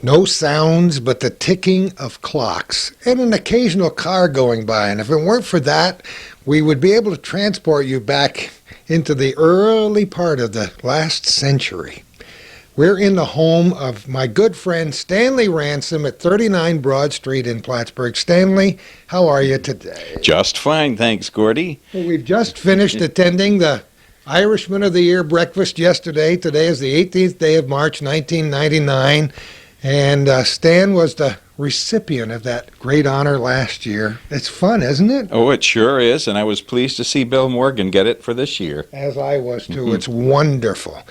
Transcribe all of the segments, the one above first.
No sounds but the ticking of clocks and an occasional car going by. And if it weren't for that, we would be able to transport you back into the early part of the last century. We're in the home of my good friend Stanley Ransom at 39 Broad Street in Plattsburgh. Stanley, how are you today? Just fine, thanks, Gordy. Well, we've just finished attending the Irishman of the Year breakfast yesterday. Today is the 18th day of March, 1999. And Stan was the recipient of that great honor last year. It's fun, isn't it? Oh, it sure is, and I was pleased to see Bill Morgan get it for this year. As I was, too. It's wonderful.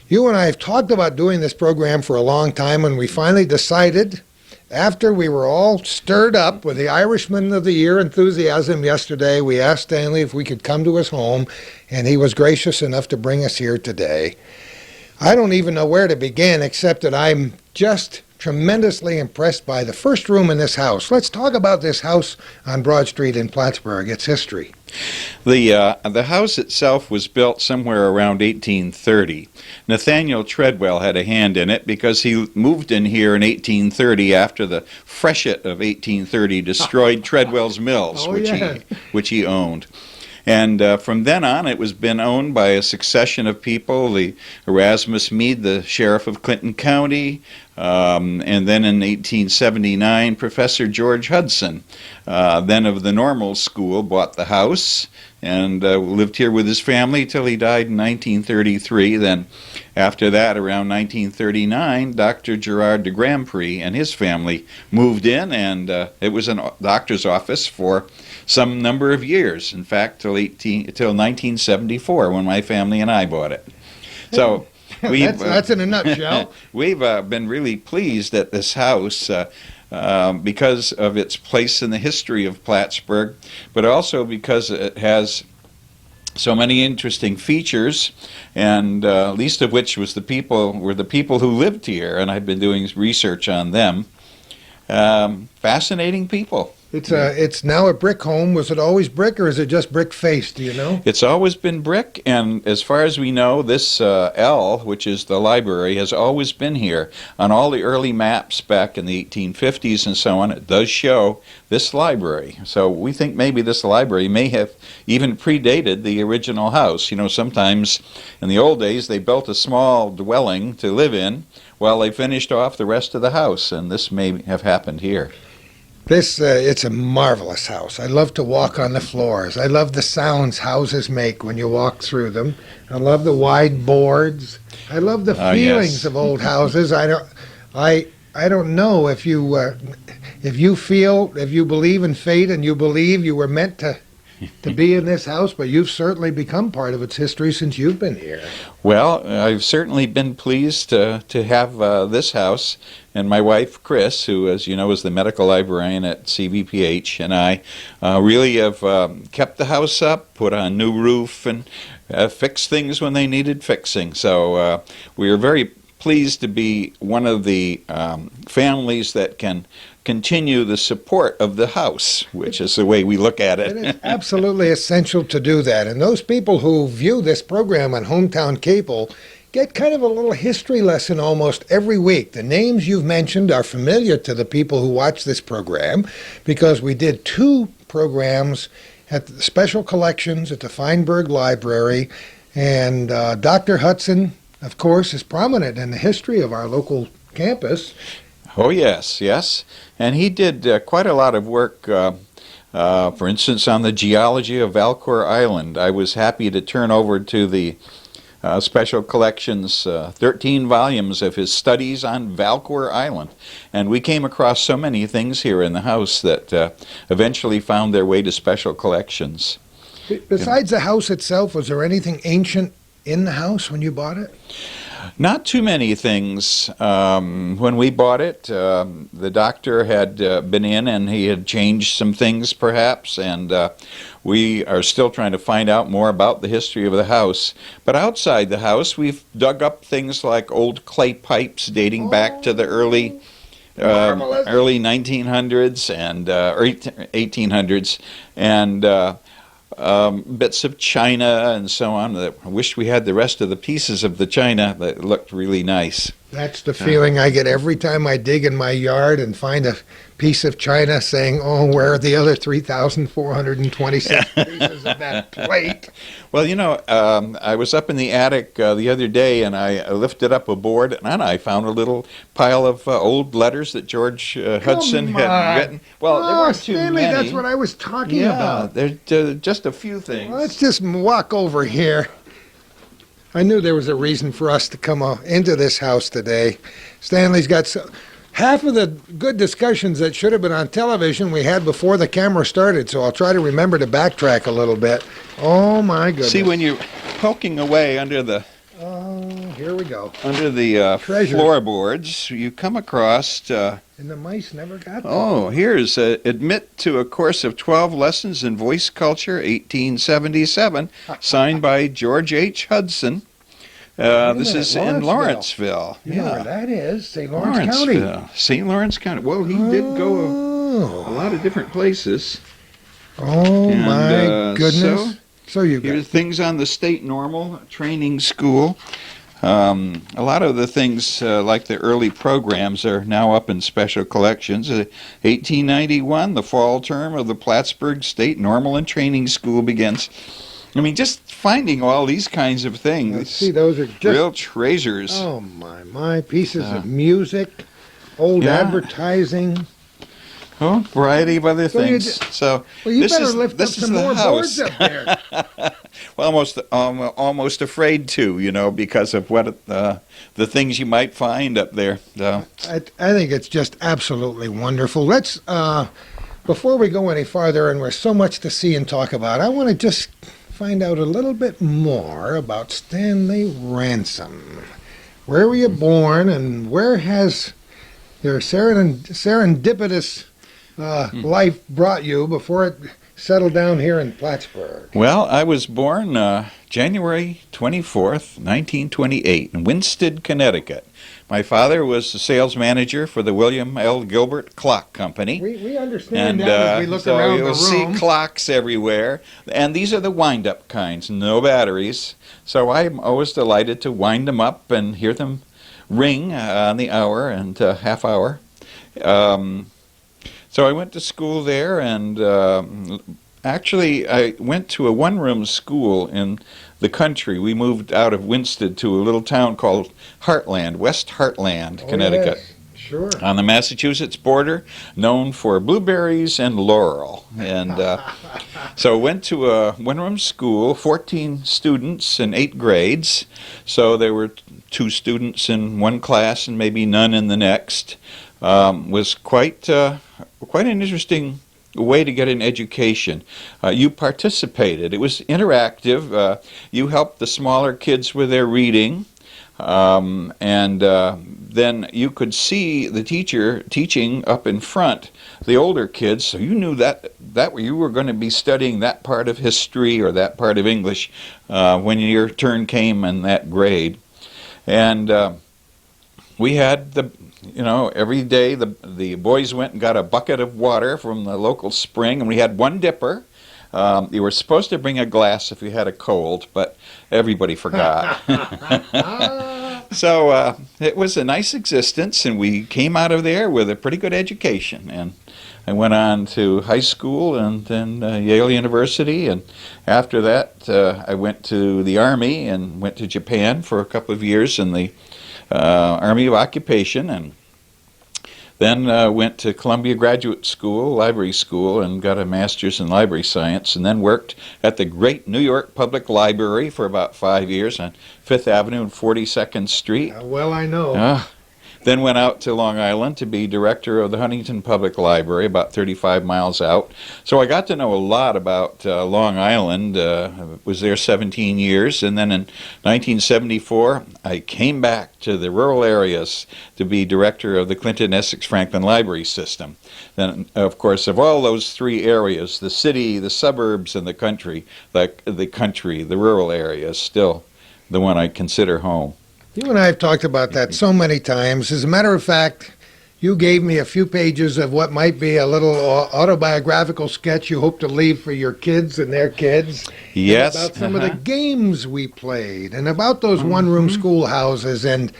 You and I have talked about doing this program for a long time, and we finally decided, after we were all stirred up with the Irishman of the Year enthusiasm yesterday, we asked Stanley if we could come to his home, and he was gracious enough to bring us here today. I don't even know where to begin, except that I'm just tremendously impressed by the first room in this house. Let's talk about this house on Broad Street in Plattsburgh, its history. The house itself was built somewhere around 1830. Nathaniel Treadwell had a hand in it because he moved in here in 1830 after the freshet of 1830 destroyed Treadwell's Mills, which he owned. And from then on, it was been owned by a succession of people, the Erasmus Meade, the sheriff of Clinton County, and then in 1879, Professor George Hudson, then of the Normal School, bought the house and lived here with his family till he died in 1933. Then after that, around 1939, Dr. Gerard de Grandpré and his family moved in, and it was a doctor's office for some number of years. In fact, till 1974, when my family and I bought it. So that's in a nutshell. We've been really pleased at this house because of its place in the history of Plattsburgh, but also because it has so many interesting features, and least of which was the people who lived here, and I've been doing research on them. Fascinating people. It's now a brick home. Was it always brick, or is it just brick faced? Do you know? It's always been brick, and as far as we know, this L, which is the library, has always been here. On all the early maps back in the 1850s and so on, it does show this library. So we think maybe this library may have even predated the original house. You know, sometimes in the old days they built a small dwelling to live in while they finished off the rest of the house, and this may have happened here. It's a marvelous house. I love to walk on the floors. I love the sounds houses make when you walk through them. I love the wide boards. I love the feelings of old houses. I don't know if you believe in fate and you believe you were meant to be in this house, but you've certainly become part of its history since you've been here. Well, I've certainly been pleased to have this house, and my wife, Chris, who, as you know, is the medical librarian at CVPH, and I really have kept the house up, put on new roof, and fixed things when they needed fixing. So we are very pleased to be one of the families that can continue the support of the house, which is the way we look at it. It is absolutely essential to do that. And those people who view this program on Hometown Cable get kind of a little history lesson almost every week. The names you've mentioned are familiar to the people who watch this program because we did 2 programs at the Special Collections at the Feinberg Library, and Dr. Hudson, of course, is prominent in the history of our local campus. Oh, yes. And he did quite a lot of work, for instance, on the geology of Valcour Island. I was happy to turn over to the Special Collections 13 volumes of his studies on Valcour Island. And we came across so many things here in the house that eventually found their way to Special Collections. Besides the house itself, was there anything ancient in the house when you bought it? Not too many things. When we bought it, the doctor had been in and he had changed some things perhaps, and we are still trying to find out more about the history of the house. But outside the house, we've dug up things like old clay pipes dating back to the early 1900s and or 1800s, and bits of china and so on. I wish we had the rest of the pieces of the china that looked really nice. That's the feeling I get every time I dig in my yard and find a piece of china saying, oh, where are the other 3,426 pieces of that plate? Well, I was up in the attic the other day, and I lifted up a board, and I found a little pile of old letters that George Hudson had written. Well, there weren't too Stanley, many. that's what I was talking about. There's just a few things. Well, let's just walk over here. I knew there was a reason for us to come into this house today. Stanley's got half of the good discussions that should have been on television we had before the camera started, so I'll try to remember to backtrack a little bit. Oh, my goodness. See, when you're poking away under the here we go. Under the floorboards, you come across... and the mice never got there. Oh, here's Admit to a Course of 12 Lessons in Voice Culture, 1877, signed by George H. Hudson. This is in Lawrenceville. You know where that is? St. Lawrence County. St. Lawrence County. Well, he did go a lot of different places. Oh, my goodness. So you here's things on the state normal training school. A lot of the things like the early programs are now up in special collections. 1891, the fall term of the Plattsburgh State Normal and Training School begins. I mean, just finding all these kinds of things. Let's see, those are just real treasures. Oh, my. Pieces of music, old advertising. Oh, variety of other things. Well, you better lift up some more boards up there. Well, almost afraid to, because of what the things you might find up there. So. I think it's just absolutely wonderful. Let's, before we go any farther, and there's so much to see and talk about, I want to just find out a little bit more about Stanley Ransom. Where were you born, and where has your serendipitous life brought you before it settled down here in Plattsburgh? Well, I was born January 24th, 1928 in Winsted, Connecticut. My father was the sales manager for the William L. Gilbert Clock Company. We understand that as we look around the room. So you'll see clocks everywhere, and these are the wind-up kinds, no batteries. So I'm always delighted to wind them up and hear them ring on the hour and half hour. So I went to school there, and actually I went to a one-room school in the country. We moved out of Winsted to a little town called Heartland, West Heartland, Connecticut. Yes, sure. On the Massachusetts border, known for blueberries and laurel. And so I went to a one-room school, 14 students in 8 grades. So there were 2 students in one class and maybe none in the next. Was quite an interesting way to get an education. You participated. It was interactive. You helped the smaller kids with their reading, and then you could see the teacher teaching up in front the older kids, so you knew that you were going to be studying that part of history or that part of English when your turn came in that grade. And we had every day the boys went and got a bucket of water from the local spring, and we had one dipper. You were supposed to bring a glass if you had a cold, but everybody forgot. So it was a nice existence, and we came out of there with a pretty good education. And I went on to high school and then Yale University, and after that I went to the Army and went to Japan for a couple of years in the Army of Occupation, and then went to Columbia Graduate School, Library School, and got a master's in library science, and then worked at the great New York Public Library for about 5 years on 5th Avenue and 42nd Street. Well, I know. Then went out to Long Island to be director of the Huntington Public Library, about 35 miles out. So I got to know a lot about Long Island. Was there 17 years, and then in 1974 I came back to the rural areas to be director of the Clinton Essex Franklin Library System. Then, of course, of all those 3 areas, the city, the suburbs, and the country, the rural area is still the one I consider home. You and I have talked about that so many times. As a matter of fact, you gave me a few pages of what might be a little autobiographical sketch you hope to leave for your kids and their kids. Yes. About some of the games we played and about those one-room schoolhouses. And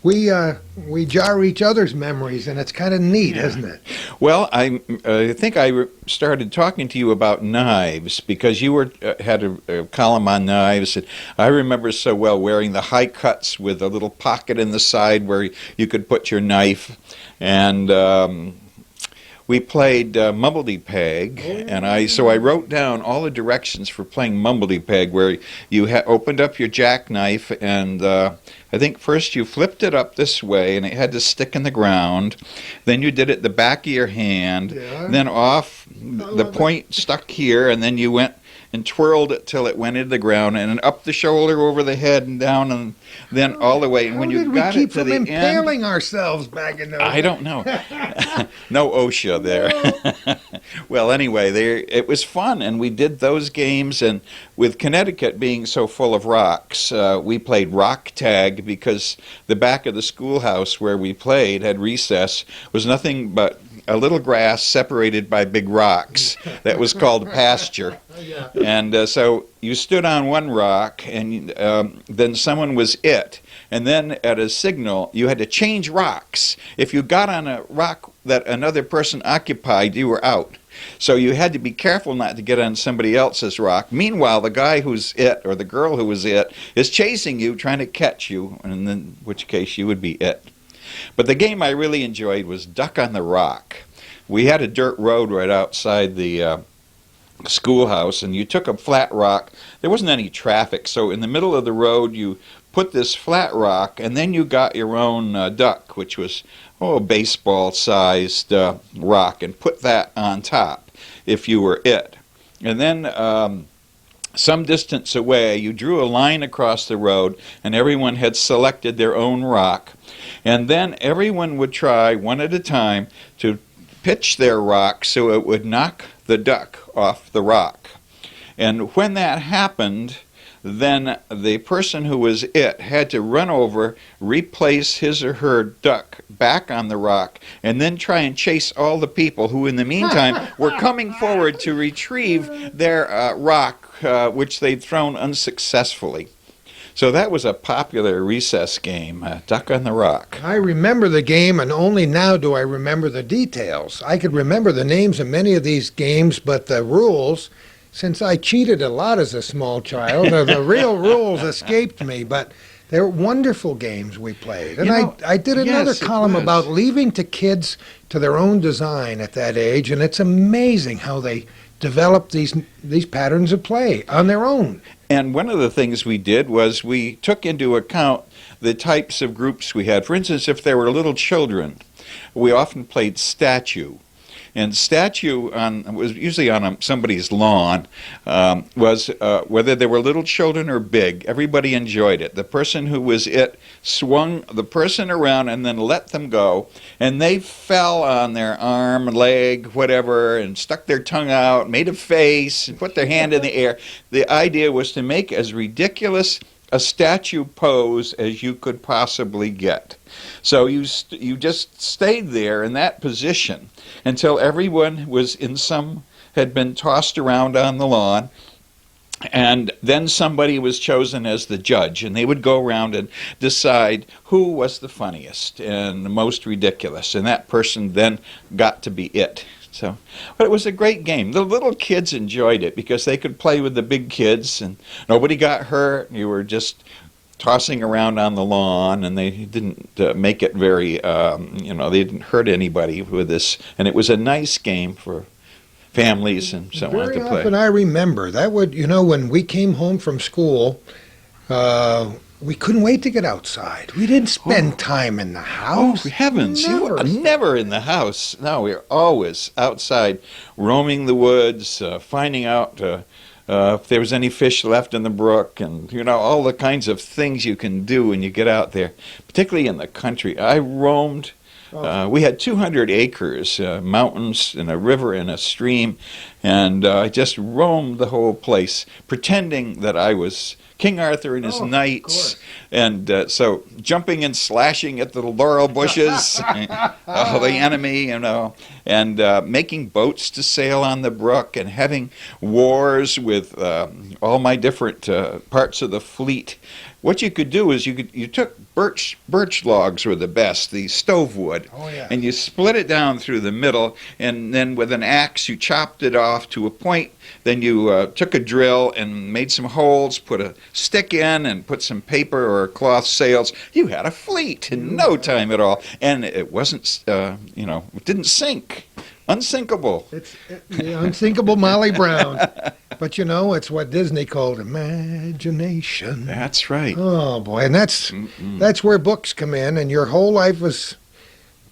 we jar each other's memories, and it's kind of neat, isn't it? Well, I think I started talking to you about knives because you had a column on knives. And I remember so well wearing the high cuts with a little pocket in the side where you could put your knife. And we played Mumbledy-Peg, and I wrote down all the directions for playing Mumbledy-Peg, where you opened up your jackknife, and I think first you flipped it up this way, and it had to stick in the ground. Then you did it the back of your hand, then off, the point stuck here, and then you went and twirled it till it went into the ground, and then up the shoulder, over the head, and down, and then all the way. And when you got it to the end, impaling ourselves back in those I don't know. No OSHA there. Well, anyway, it was fun, and we did those games. And with Connecticut being so full of rocks, we played rock tag because the back of the schoolhouse where we played had recess was nothing but a little grass separated by big rocks that was called pasture. And so you stood on one rock, and then someone was it. And then at a signal, you had to change rocks. If you got on a rock that another person occupied, you were out. So you had to be careful not to get on somebody else's rock. Meanwhile, the guy who's it, or the girl who was it, is chasing you, trying to catch you, and in which case you would be it. But the game I really enjoyed was Duck on the Rock. We had a dirt road right outside the schoolhouse, and you took a flat rock. There wasn't any traffic, so in the middle of the road you put this flat rock, and then you got your own duck, which was a baseball-sized rock, and put that on top if you were it. And then some distance away, you drew a line across the road, and everyone had selected their own rock. And then everyone would try, one at a time, to pitch their rock so it would knock the duck off the rock. And when that happened, then the person who was it had to run over, replace his or her duck back on the rock, and then try and chase all the people who in the meantime were coming forward to retrieve their rock, which they'd thrown unsuccessfully. So that was a popular recess game, Duck on the Rock. I remember the game, and only now do I remember the details. I could remember the names of many of these games, but the rules, since I cheated a lot as a small child, the real rules escaped me, but they're wonderful games we played. And I did another column about leaving to kids to their own design at that age, and it's amazing how they develop these patterns of play on their own. And one of the things we did was we took into account the types of groups we had. For instance, if there were little children, we often played statue. And statue was usually on somebody's lawn, was whether they were little children or big, everybody enjoyed it. The person who was it swung the person around and then let them go, and they fell on their arm, leg, whatever, and stuck their tongue out, made a face, and put their hand in the air. The idea was to make as ridiculous a statue pose as you could possibly get. So you just stayed there in that position until everyone had been tossed around on the lawn, and then somebody was chosen as the judge, and they would go around and decide who was the funniest and the most ridiculous, and that person then got to be it. But it was a great game. The little kids enjoyed it because they could play with the big kids, and nobody got hurt. You were just tossing around on the lawn, and they didn't make it very, they didn't hurt anybody with this. And it was a nice game for families and so on to play. Very often I remember that when we came home from school, we couldn't wait to get outside. We didn't spend time in the house. Oh, heavens. Never in the house. No, we were always outside, roaming the woods, finding out if there was any fish left in the brook, and, all the kinds of things you can do when you get out there, particularly in the country. I roamed. We had 200 acres, mountains and a river and a stream, and I just roamed the whole place, pretending that I was King Arthur and his knights, and so jumping and slashing at the laurel bushes, the enemy, and making boats to sail on the brook, and having wars with all my different parts of the fleet, what you could do is you took birch logs were the best, the stove wood, Oh, yeah. and you split it down through the middle, and then with an axe you chopped it off to a point. Then you took a drill and made some holes, put a stick in, and put some paper or cloth sails. You had a fleet in no time at all, and it wasn't, it didn't sink. Unsinkable. It's the unsinkable Molly Brown. But it's what Disney called imagination. That's right. Oh boy, and that's where books come in, and your whole life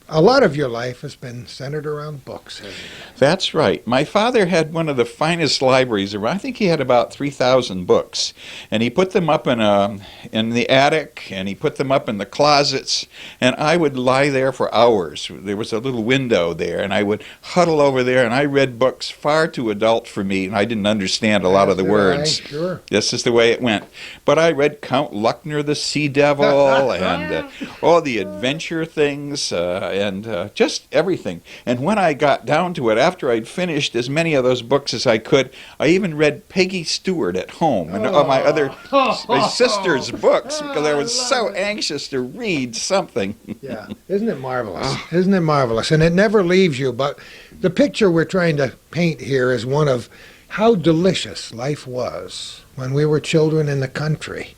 a lot of your life has been centered around books, hasn't it? That's right. My father had one of the finest libraries around. I think he had about 3,000 books, and he put them up in the attic, and he put them up in the closets, and I would lie there for hours. There was a little window there, and I would huddle over there, and I read books far too adult for me, and I didn't understand a lot of the words. Sure. This is the way it went. But I read Count Luckner the Sea Devil and all the adventure things and just everything. And when I got down to it, after I'd finished as many of those books as I could, I even read Peggy Stewart at home and all my sister's books because I was so anxious to read something. Yeah. Isn't it marvelous? Isn't it marvelous? And it never leaves you. But the picture we're trying to paint here is one of how delicious life was when we were children in the country,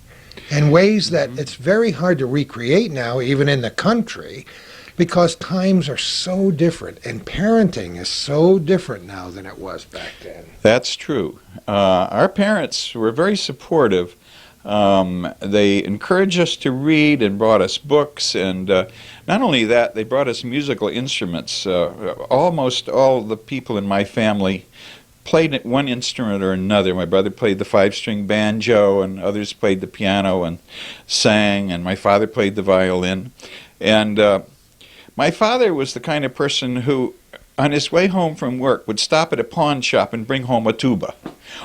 in ways that it's very hard to recreate now, even in the country, because times are so different and parenting is so different now than it was back then. That's true. Our parents were very supportive. They encouraged us to read and brought us books, and not only that, they brought us musical instruments. Almost all the people in my family played one instrument or another. My brother played the 5-string banjo, and others played the piano and sang, and my father played the violin. And my father was the kind of person who, on his way home from work, would stop at a pawn shop and bring home a tuba.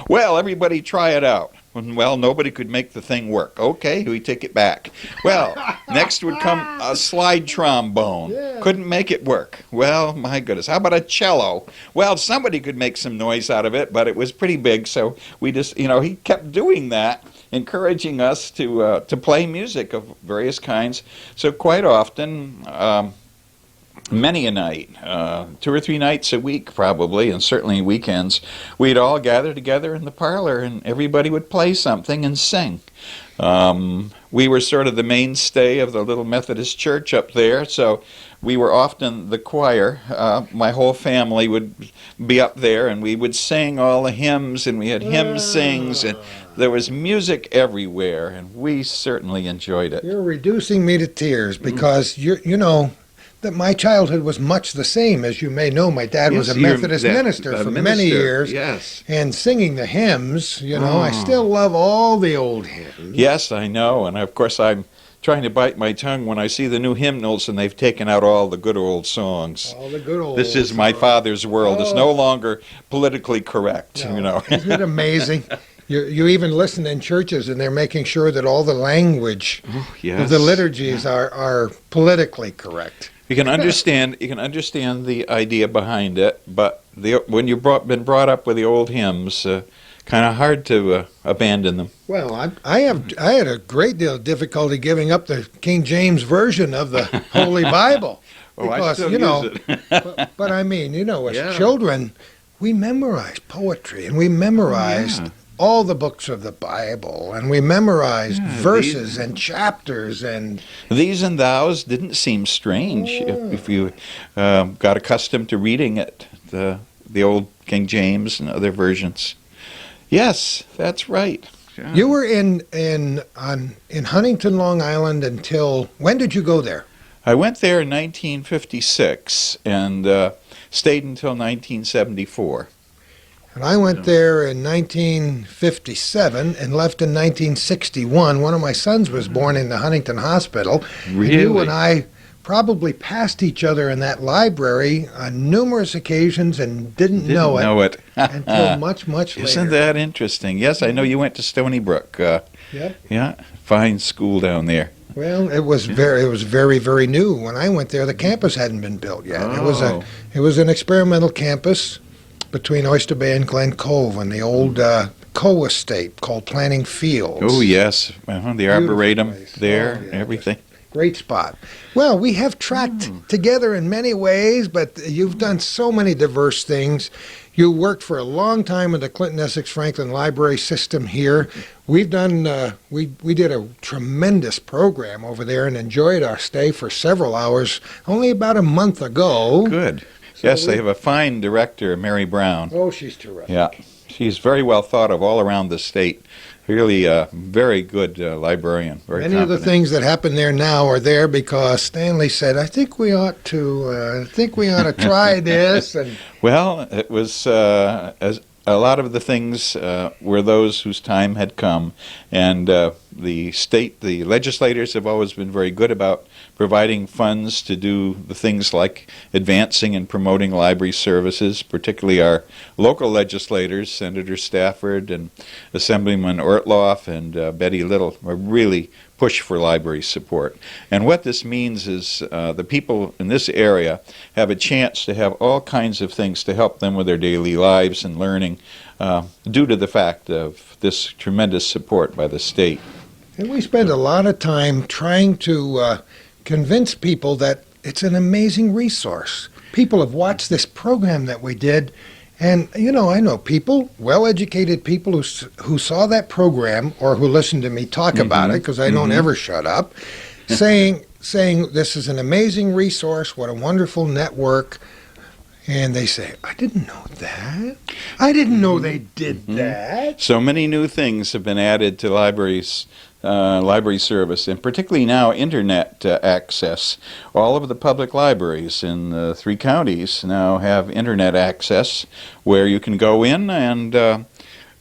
Well, everybody try it out. Well, nobody could make the thing work. Okay, we take it back. Well, next would come a slide trombone. Yeah. Couldn't make it work. Well, my goodness. How about a cello? Well, somebody could make some noise out of it, but it was pretty big, so we just, he kept doing that, encouraging us to play music of various kinds. So quite often, many a night, 2 or 3 nights a week probably, and certainly weekends, we'd all gather together in the parlor and everybody would play something and sing. We were sort of the mainstay of the little Methodist church up there, so we were often the choir. My whole family would be up there and we would sing all the hymns, and we had hymn sings, and there was music everywhere, and we certainly enjoyed it. You're reducing me to tears because that my childhood was much the same. As you may know, my dad was a Methodist minister for many years. Yes. And singing the hymns, I still love all the old hymns. Yes, I know. And of course, I'm trying to bite my tongue when I see the new hymnals and they've taken out all the good old songs. All the good old This is my father's world. It's no longer politically correct, Isn't it amazing? You even listen in churches, and they're making sure that all the language of the liturgies are politically correct. You can understand the idea behind it, but when you've been brought up with the old hymns, kind of hard to abandon them. Well, I had a great deal of difficulty giving up the King James version of the Holy Bible I because still use it. but I mean, as children, we memorized poetry and we memorized all the books of the Bible, and we memorized verses and chapters, and these and thous didn't seem strange if you got accustomed to reading it, the old King James and other versions. Yes, that's right. Yeah. You were in Huntington, Long Island until when did you go there? I went there in 1956 and stayed until 1974. And I went there in 1957 and left in 1961. One of my sons was born in the Huntington Hospital. Really? And you and I probably passed each other in that library on numerous occasions and didn't know it until much, much later. Isn't that interesting? Yes, I know you went to Stony Brook. Yep. Yeah, fine school down there. Well, it was very, very new. When I went there, the campus hadn't been built yet. Oh. It was an experimental campus between Oyster Bay and Glen Cove, and the old co-estate called Planting Fields. Oh, yes. The Beautiful Arboretum place. there, Oh, yeah, everything. Great spot. Well, we have tracked together in many ways, but you've done so many diverse things. You worked for a long time in the Clinton Essex Franklin Library system here. We've done, we did a tremendous program over there and enjoyed our stay for several hours only about a month ago. Good. Yes, they have a fine director, Mary Brown. Oh, she's terrific. Yeah, she's very well thought of all around the state. Really a very good librarian. Very Many of the competent. things that happen there now are there because Stanley said, "I think we ought to try this." And Well, it was as a lot of the things were those whose time had come, and the legislators have always been very good about providing funds to do the things like advancing and promoting library services, particularly our local legislators, Senator Stafford and Assemblyman Ortloff and Betty Little, are really push for library support. And what this means is the people in this area have a chance to have all kinds of things to help them with their daily lives and learning due to the fact of this tremendous support by the state. And we spend a lot of time trying to convince people that it's an amazing resource. People have watched this program that we did, and I know people, well-educated people who saw that program or who listened to me talk about it, because I don't ever shut up, saying this is an amazing resource, what a wonderful network. And they say, I didn't know that. I didn't know they did that. So many new things have been added to libraries, library service, and particularly now internet access. All of the public libraries in the 3 counties now have internet access where you can go in and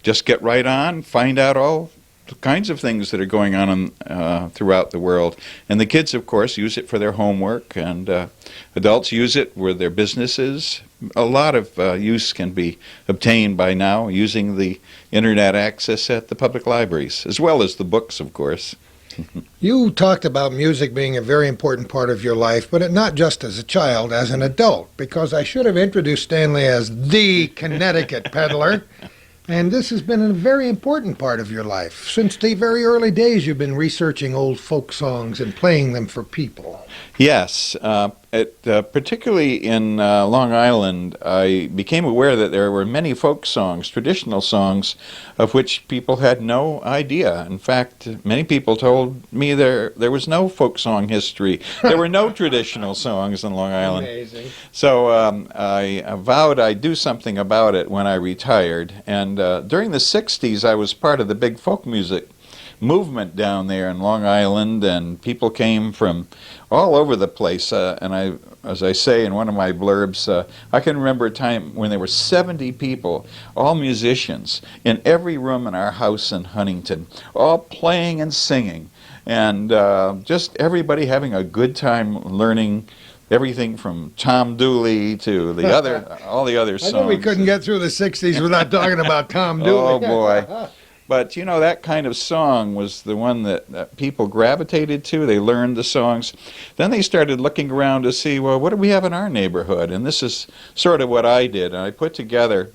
just get right on, find out all kinds of things that are going on throughout the world. And the kids, of course, use it for their homework, and adults use it with their businesses. A lot of use can be obtained by now using the internet access at the public libraries, as well as the books, of course. You talked about music being a very important part of your life, but not just as a child, as an adult, because I should have introduced Stanley as the Connecticut Peddler. And this has been a very important part of your life. Since the very early days, you've been researching old folk songs and playing them for people. Yes, particularly in Long Island, I became aware that there were many folk songs, traditional songs, of which people had no idea. In fact, many people told me there was no folk song history. There were no traditional songs in Long Island. Amazing. So I vowed I'd do something about it when I retired. And during the 60s, I was part of the big folk music movement down there in Long Island, and people came from all over the place. And as I say in one of my blurbs, I can remember a time when there were 70 people, all musicians, in every room in our house in Huntington, all playing and singing, and just everybody having a good time learning everything from Tom Dooley to the all the other songs. I know we couldn't get through the 60s without talking about Tom Dooley. Oh, boy. But, that kind of song was the one that people gravitated to. They learned the songs. Then they started looking around to see, well, what do we have in our neighborhood? And this is sort of what I did. And I put together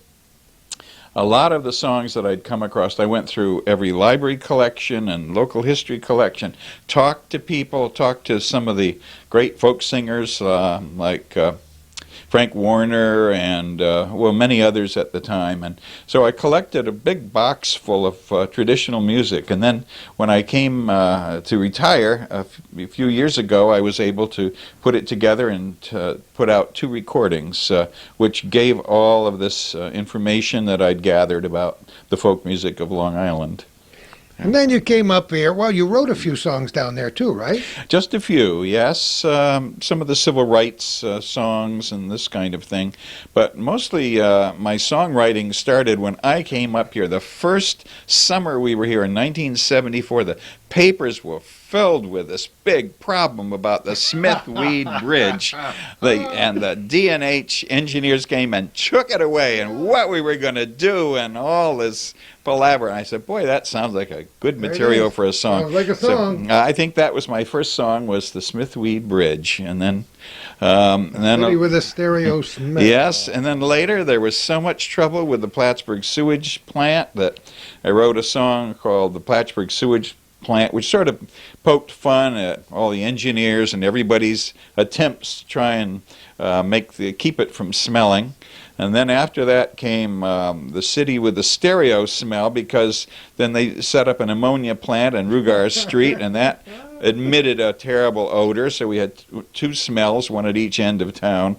a lot of the songs that I'd come across. I went through every library collection and local history collection, talked to people, talked to some of the great folk singers like Frank Warner and, many others at the time. And so I collected a big box full of traditional music. And then when I came to retire a few years ago, I was able to put it together and put out 2 recordings, which gave all of this information that I'd gathered about the folk music of Long Island. And then you came up here. Well, you wrote a few songs down there too, right? Just a few, yes. Some of the civil rights songs and this kind of thing. But mostly my songwriting started when I came up here. The first summer we were here in 1974, the papers were filled with this big problem about the Smith-Weed Bridge. And the D&H engineers came and took it away, and what we were going to do, and all this palaver. And I said, boy, that sounds like a good material for a song. Sounds like a song. So, I think that was my first song, was the Smith-Weed Bridge. And then with a stereo smell. yes, and then later there was so much trouble with the Plattsburgh sewage plant that I wrote a song called The Plattsburgh Sewage Plant, which sort of poked fun at all the engineers and everybody's attempts to try and keep it from smelling. And then after that came the city with the stereo smell, because then they set up an ammonia plant on Rugar Street, and that emitted a terrible odor, so we had two smells, one at each end of town.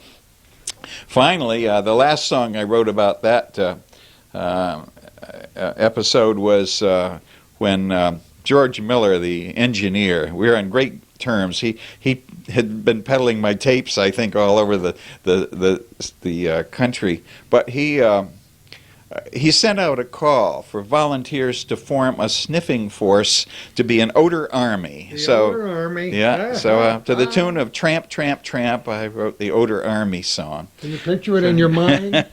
Finally, the last song I wrote about that episode was when George Miller, the engineer, we were on great terms. He had been peddling my tapes, I think, all over the country, but he sent out a call for volunteers to form a sniffing force to be an odor army. Odor Army. Yeah. So to the tune of "Tramp, Tramp, Tramp," I wrote the Odor Army song. Can you picture it in your mind?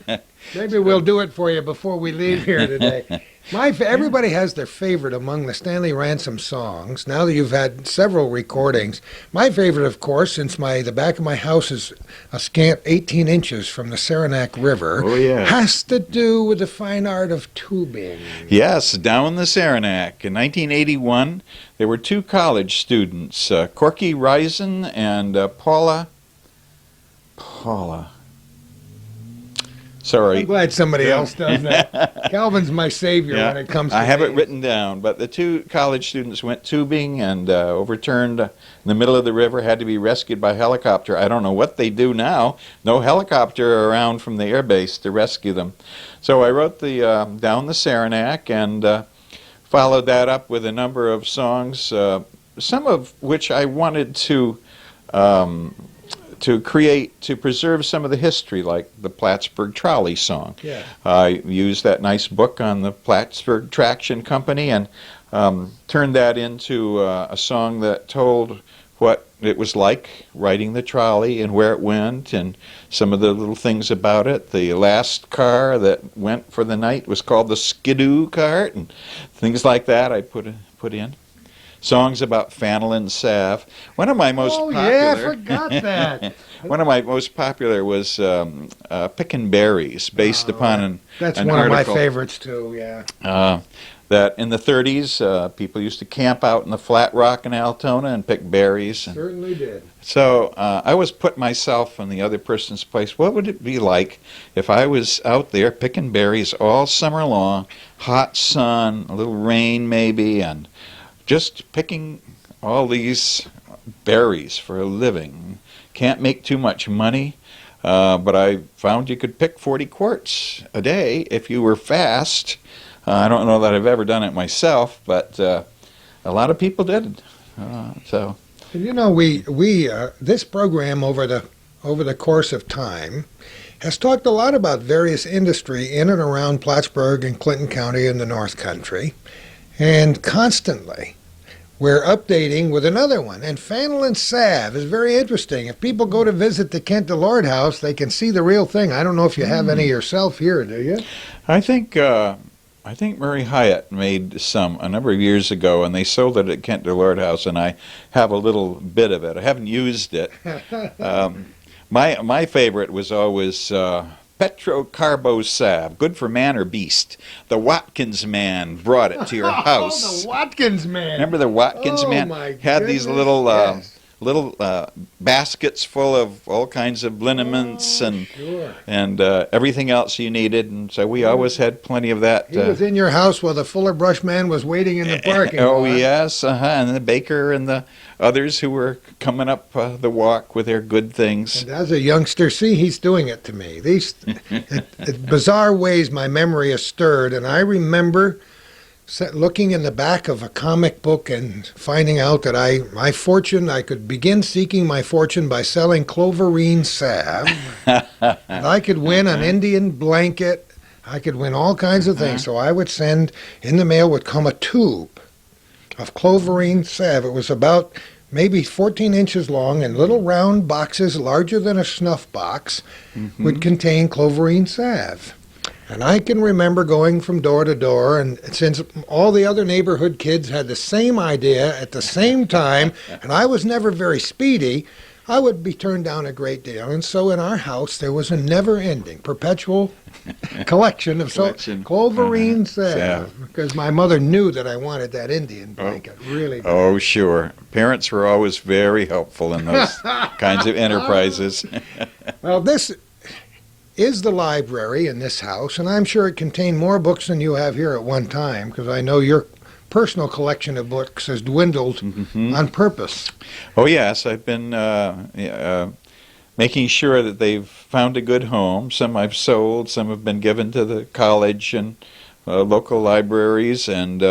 Maybe we'll do it for you before we leave here today. Everybody has their favorite among the Stanley Ransom songs. Now that you've had several recordings, my favorite, of course, since the back of my house is a scant 18 inches from the Saranac River, has to do with the fine art of tubing. Yes, down the Saranac. In 1981, there were two college students, Corky Risen and Paula. Sorry. I'm glad somebody else does that. Calvin's my savior when it comes to I have it names. written down, but the two college students went tubing and overturned in the middle of the river, had to be rescued by helicopter. I don't know what they do now. No helicopter around from the air base to rescue them. So I wrote the Down the Saranac and followed that up with a number of songs, some of which I wanted to preserve some of the history, like the Plattsburgh Trolley song. Yeah. I used that nice book on the Plattsburgh Traction Company and turned that into a song that told what it was like riding the trolley and where it went and some of the little things about it. The last car that went for the night was called the Skidoo cart, and things like that I put in. Songs about fennel and salve. One of my most popular. Yeah, I forgot that. One of my most popular was Pickin' Berries, based upon an That's an one article, of my favorites too. Yeah. that in the 30s people used to camp out in the flat rock in Altona and pick berries. And Certainly did. so I always put myself in the other person's place. What would it be like if I was out there picking berries all summer long, hot sun, a little rain maybe, and just picking all these berries for a living. Can't make too much money, but I found you could pick 40 quarts a day if you were fast. I don't know that I've ever done it myself, but a lot of people did. So, And you know, we this program over the course of time has talked a lot about various industry in and around Plattsburgh and Clinton County in the North Country. And constantly, we're updating with another one. And fennel and salve is very interesting. If people go to visit the Kent DeLord House, they can see the real thing. I don't know if you have any yourself here, do you? I think Murray Hyatt made some a number of years ago, and they sold it at Kent DeLord House, and I have a little bit of it. I haven't used it. My favorite was always Petrocarbo salve, good for man or beast. The Watkins man brought it to your house. Oh, the Watkins man. Remember the Watkins man? My Had these goodness, little yes. baskets full of all kinds of liniments and everything else you needed, and so we always had plenty of that. He was in your house while the Fuller Brush man was waiting in the parking lot. Oh yes, and the baker and the others who were coming up the walk with their good things. And as a youngster, see, he's doing it to me. In bizarre ways, my memory is stirred, and I remember looking in the back of a comic book and finding out that I could begin seeking my fortune by selling cloverine salve. And I could win an Indian blanket. I could win all kinds of things. So I would send, in the mail would come a tube. of cloverine salve. It was about maybe 14 inches long, and little round boxes larger than a snuff box would contain cloverine salve. And I can remember going from door to door, and since all the other neighborhood kids had the same idea at the same time, and I was never very speedy, I would be turned down a great deal. And so in our house, there was a never-ending, perpetual collection of cloverine salve, because my mother knew that I wanted that Indian blanket, really did. Oh, sure. Parents were always very helpful in those kinds of enterprises. Well, this is the library in this house, and I'm sure it contained more books than you have here at one time, because I know your personal collection of books has dwindled on purpose. Oh, yes. I've been making sure that they've found a good home. Some I've sold, some have been given to the college and local libraries, and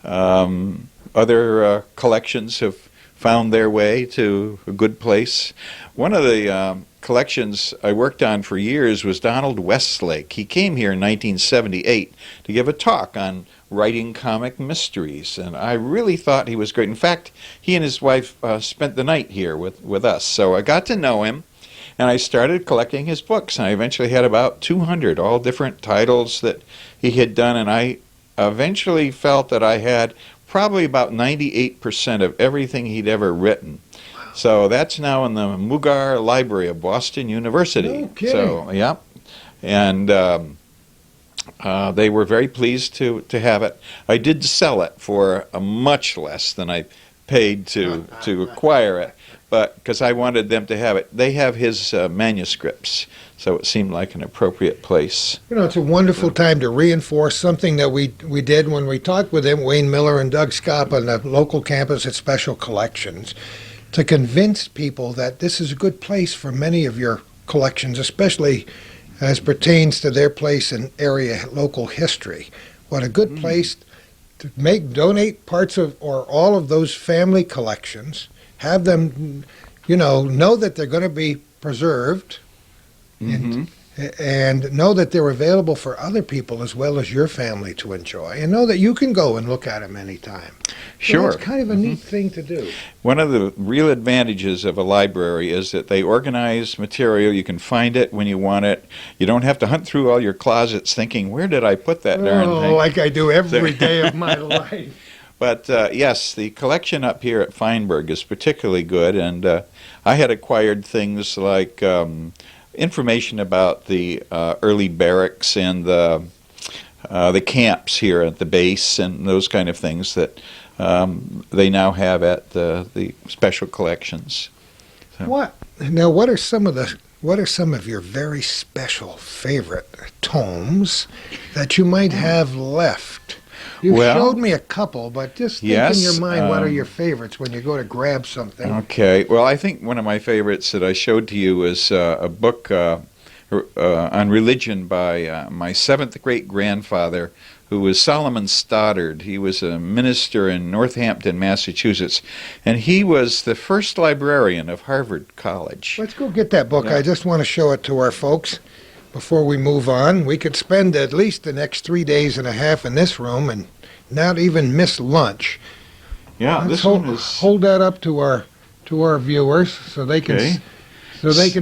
other collections have found their way to a good place. One of the collections I worked on for years was Donald Westlake. He came here in 1978 to give a talk on writing comic mysteries, and I really thought he was great. In fact, he and his wife spent the night here with us, so I got to know him, and I started collecting his books, and I eventually had about 200, all different titles that he had done, and I eventually felt that I had probably about 98% of everything he'd ever written. So that's now in the Mugar Library of Boston University. No kidding. So, yeah. And they were very pleased to have it. I did sell it for much less than I paid to acquire it, but because I wanted them to have it. They have his manuscripts, so it seemed like an appropriate place. You know, it's a wonderful time to reinforce something that we did when we talked with him, Wayne Miller and Doug Scott, on the local campus at Special Collections, to convince people that this is a good place for many of your collections, especially as pertains to their place in area local history. What a good place to donate parts of or all of those family collections, have them, know that they're going to be preserved, and know that they're available for other people as well as your family to enjoy, and know that you can go and look at them anytime. Sure. It's kind of a neat thing to do. One of the real advantages of a library is that they organize material. You can find it when you want it. You don't have to hunt through all your closets thinking, where did I put that darn thing? Like I do every day of my life. But yes, the collection up here at Feinberg is particularly good, and I had acquired things like information about the early barracks and the camps here at the base and those kind of things that they now have at the special collections. So. What are some of your very special favorite tomes that you might have left? You showed me a couple, but just think in your mind, what are your favorites when you go to grab something? Okay. Well, I think one of my favorites that I showed to you is a book on religion by my seventh great-grandfather, who was Solomon Stoddard. He was a minister in Northampton, Massachusetts, and he was the first librarian of Harvard College. Let's go get that book. Yeah. I just want to show it to our folks before we move on. We could spend at least the next 3 days and a half in this room and not even miss lunch. Yeah, Let's this one is... hold that up to our viewers so they can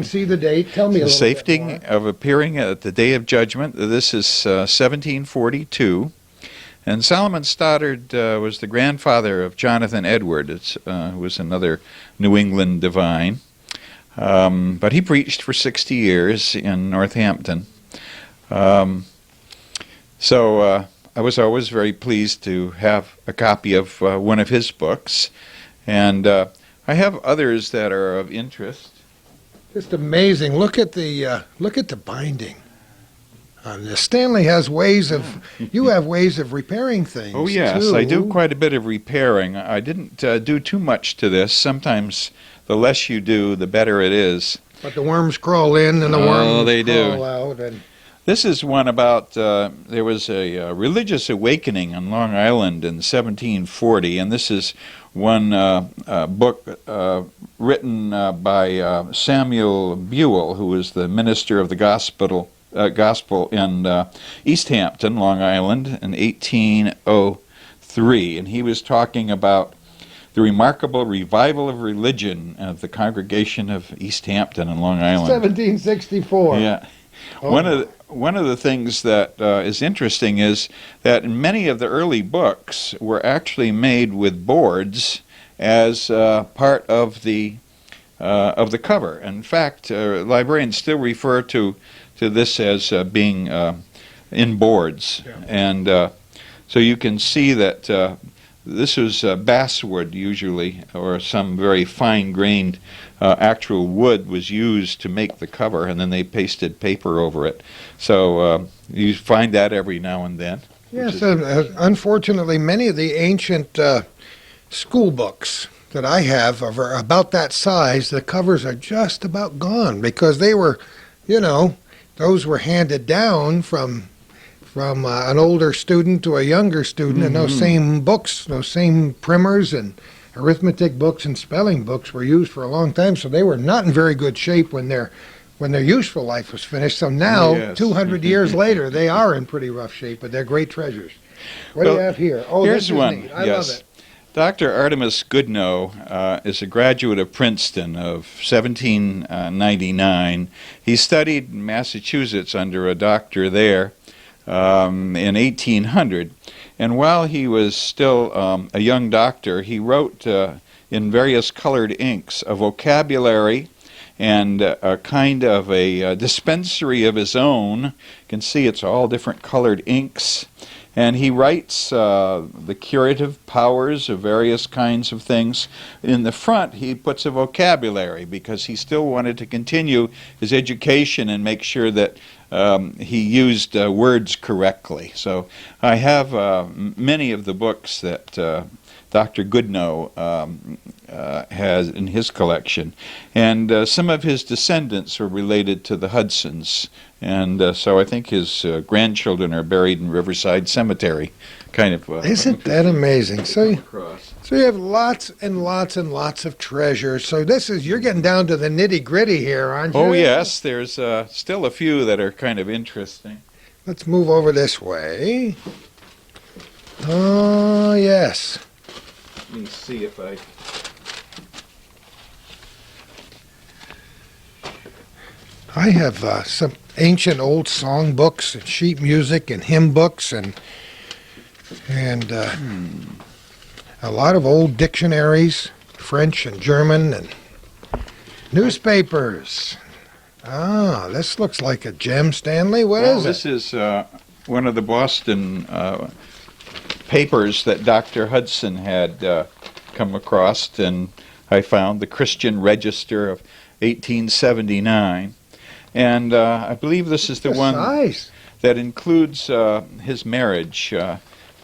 see the date. Tell me a little bit more. The safety of appearing at the Day of Judgment. This is 1742. And Solomon Stoddard was the grandfather of Jonathan Edwards, who was another New England divine. But he preached for 60 years in Northampton. So I was always very pleased to have a copy of one of his books. And I have others that are of interest. Just amazing. Look at the binding on this. Stanley has you have ways of repairing things. Oh, yes, too. I do quite a bit of repairing. I didn't do too much to this. Sometimes the less you do, the better it is. But the worms crawl in and the worms crawl out. And this is one about, there was a religious awakening on Long Island in 1740, and this is one book written by Samuel Buell, who was the minister of the gospel in East Hampton, Long Island, in 1803. 3, and he was talking about the remarkable revival of religion of the congregation of East Hampton in Long Island. 1764. Yeah. Oh. One of the things that is interesting is that many of the early books were actually made with boards as part of the cover. In fact, librarians still refer to this as being in boards, yeah. And so you can see that this was basswood usually, or some very fine-grained actual wood was used to make the cover, and then they pasted paper over it. So you find that every now and then. Yes, unfortunately, many of the ancient school books that I have are about that size. The covers are just about gone because they were, those were handed down from an older student to a younger student, mm-hmm. and those same books, those same primers and arithmetic books and spelling books were used for a long time, so they were not in very good shape when their useful life was finished. So now, yes. 200 years later, they are in pretty rough shape, but they're great treasures. What do you have here? Oh, here's this is one. Neat. I yes. love it. Dr. Artemus Goodnow is a graduate of Princeton of 1799. He studied in Massachusetts under a doctor there in 1800. And while he was still a young doctor, he wrote in various colored inks a vocabulary and a kind of a dispensary of his own. You can see it's all different colored inks. And he writes the curative powers of various kinds of things. In the front, he puts a vocabulary because he still wanted to continue his education and make sure that he used words correctly. So I have many of the books that Dr. Goodnow has in his collection. And some of his descendants are related to the Hudsons. And so I think his grandchildren are buried in Riverside Cemetery. Kind of. Isn't that amazing? So you have lots and lots and lots of treasures. So you're getting down to the nitty-gritty here, aren't you? Oh, yes. There's still a few that are kind of interesting. Let's move over this way. Oh, yes. Let me see if I... I have some ancient old song books and sheet music and hymn books and a lot of old dictionaries, French and German, and newspapers. Ah, this looks like a gem, Stanley. What is it? This is one of the Boston papers that Dr. Hudson had come across, and I found the Christian Register of 1879. And I believe this is the one size that includes his marriage.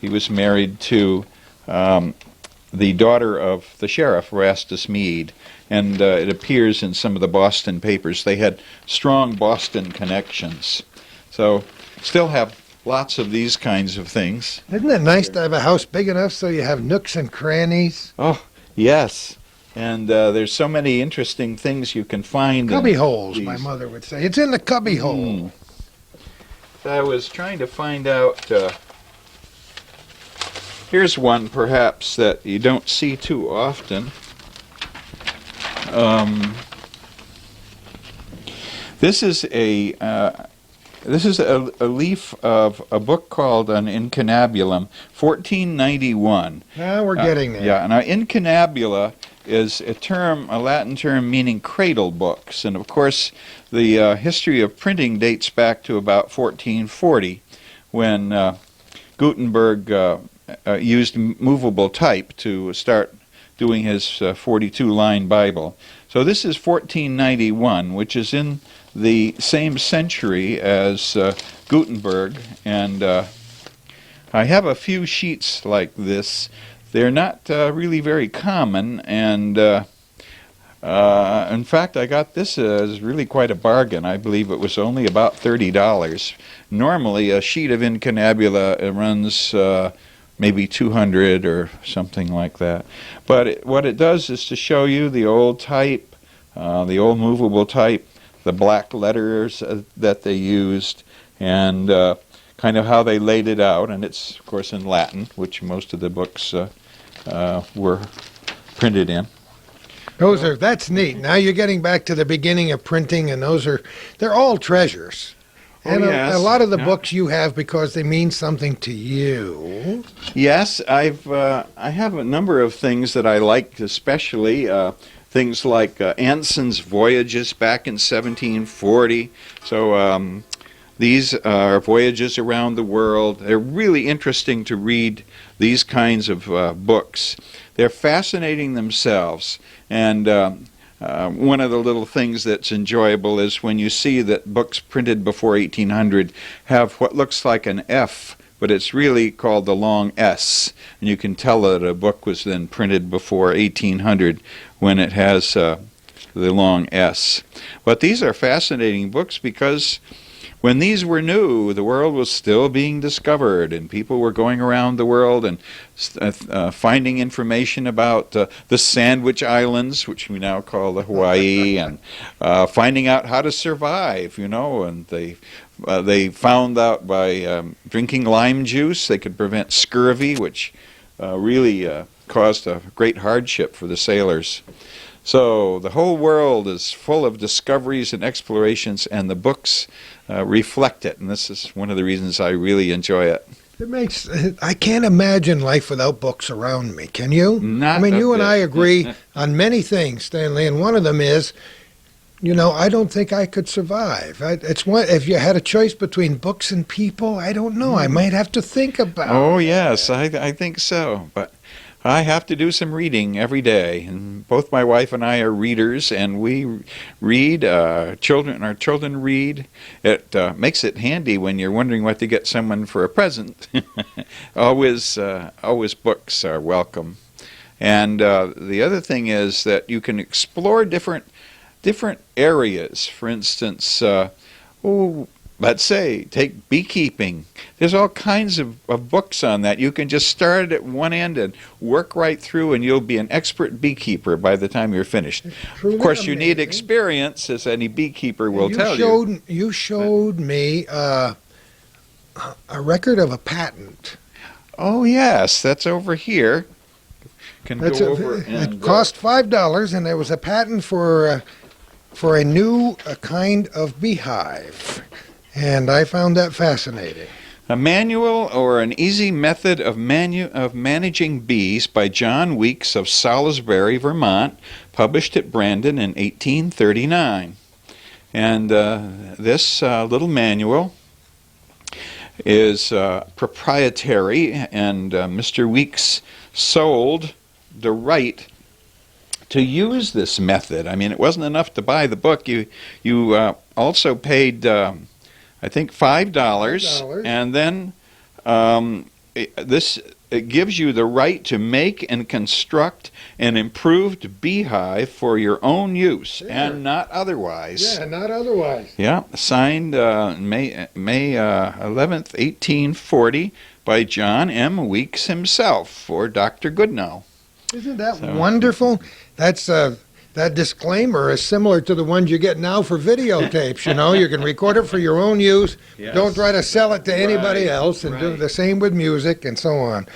He was married to the daughter of the sheriff, Erastus Meade, and it appears in some of the Boston papers. They had strong Boston connections. So still have lots of these kinds of things. Isn't it nice to have a house big enough so you have nooks and crannies? Oh, yes. And there's so many interesting things you can find. Cubby holes, my mother would say. It's in the cubby hole. I was trying to find out. Here's one, perhaps, that you don't see too often. This is a leaf of a book called An Incunabulum, 1491. Now we're getting there. Yeah, now incunabula is a Latin term meaning cradle books, and of course the history of printing dates back to about 1440, when Gutenberg used movable type to start doing his 42-line Bible. So this is 1491, which is in the same century as Gutenberg, and I have a few sheets like this. They're not really very common, and in fact I got this as really quite a bargain. I believe it was only about $30. Normally a sheet of incunabula runs maybe 200 or something like that. But what it does is to show you the old type, the old movable type, the black letters that they used, and kind of how they laid it out, and it's, of course, in Latin, which most of the books were printed in. That's neat. Now you're getting back to the beginning of printing, and they're all treasures. And yes. a lot of the books you have because they mean something to you. Yes, I have a number of things that I like, especially things like Anson's voyages back in 1740. So these are voyages around the world. They're really interesting to read these kinds of books. They're fascinating themselves, and one of the little things that's enjoyable is when you see that books printed before 1800 have what looks like an F, but it's really called the long S, and you can tell that a book was then printed before 1800 when it has the long S. But these are fascinating books because when these were new, the world was still being discovered, and people were going around the world and finding information about the Sandwich Islands, which we now call the Hawaii, and finding out how to survive, and they found out by drinking lime juice they could prevent scurvy, which really caused a great hardship for the sailors. So the whole world is full of discoveries and explorations, and the books reflect it, and this is one of the reasons I really enjoy it. I can't imagine life without books around me. Can you? Not you and bit. I agree on many things, Stanley, and one of them is, I don't think I could survive. If you had a choice between books and people, I don't know. I might have to think about it. Oh, yes, I think so, but I have to do some reading every day, and both my wife and I are readers, and we read. Our children read. It makes it handy when you're wondering what to get someone for a present. Always books are welcome. And the other thing is that you can explore different areas. For instance, let's say, take beekeeping. There's all kinds of books on that. You can just start at one end and work right through, and you'll be an expert beekeeper by the time you're finished. Of course, you need experience, as any beekeeper will tell you. You showed me a record of a patent. Oh, yes, that's over here. It cost $5, and there was a patent for a new kind of beehive. And I found that fascinating. A manual or an easy method of managing bees by John Weeks of Salisbury, Vermont, published at Brandon in 1839. And this little manual is proprietary, and Mr. Weeks sold the right to use this method. I mean, it wasn't enough to buy the book. You also paid, I think, $5, and then it gives you the right to make and construct an improved beehive for your own use, and not otherwise. Yeah, not otherwise. Yeah, signed May 11th, 1840, by John M. Weeks himself for Dr. Goodnow. Isn't that wonderful? That disclaimer is similar to the ones you get now for videotapes. You can record it for your own use. Yes. Don't try to sell it to anybody else, and do the same with music and so on.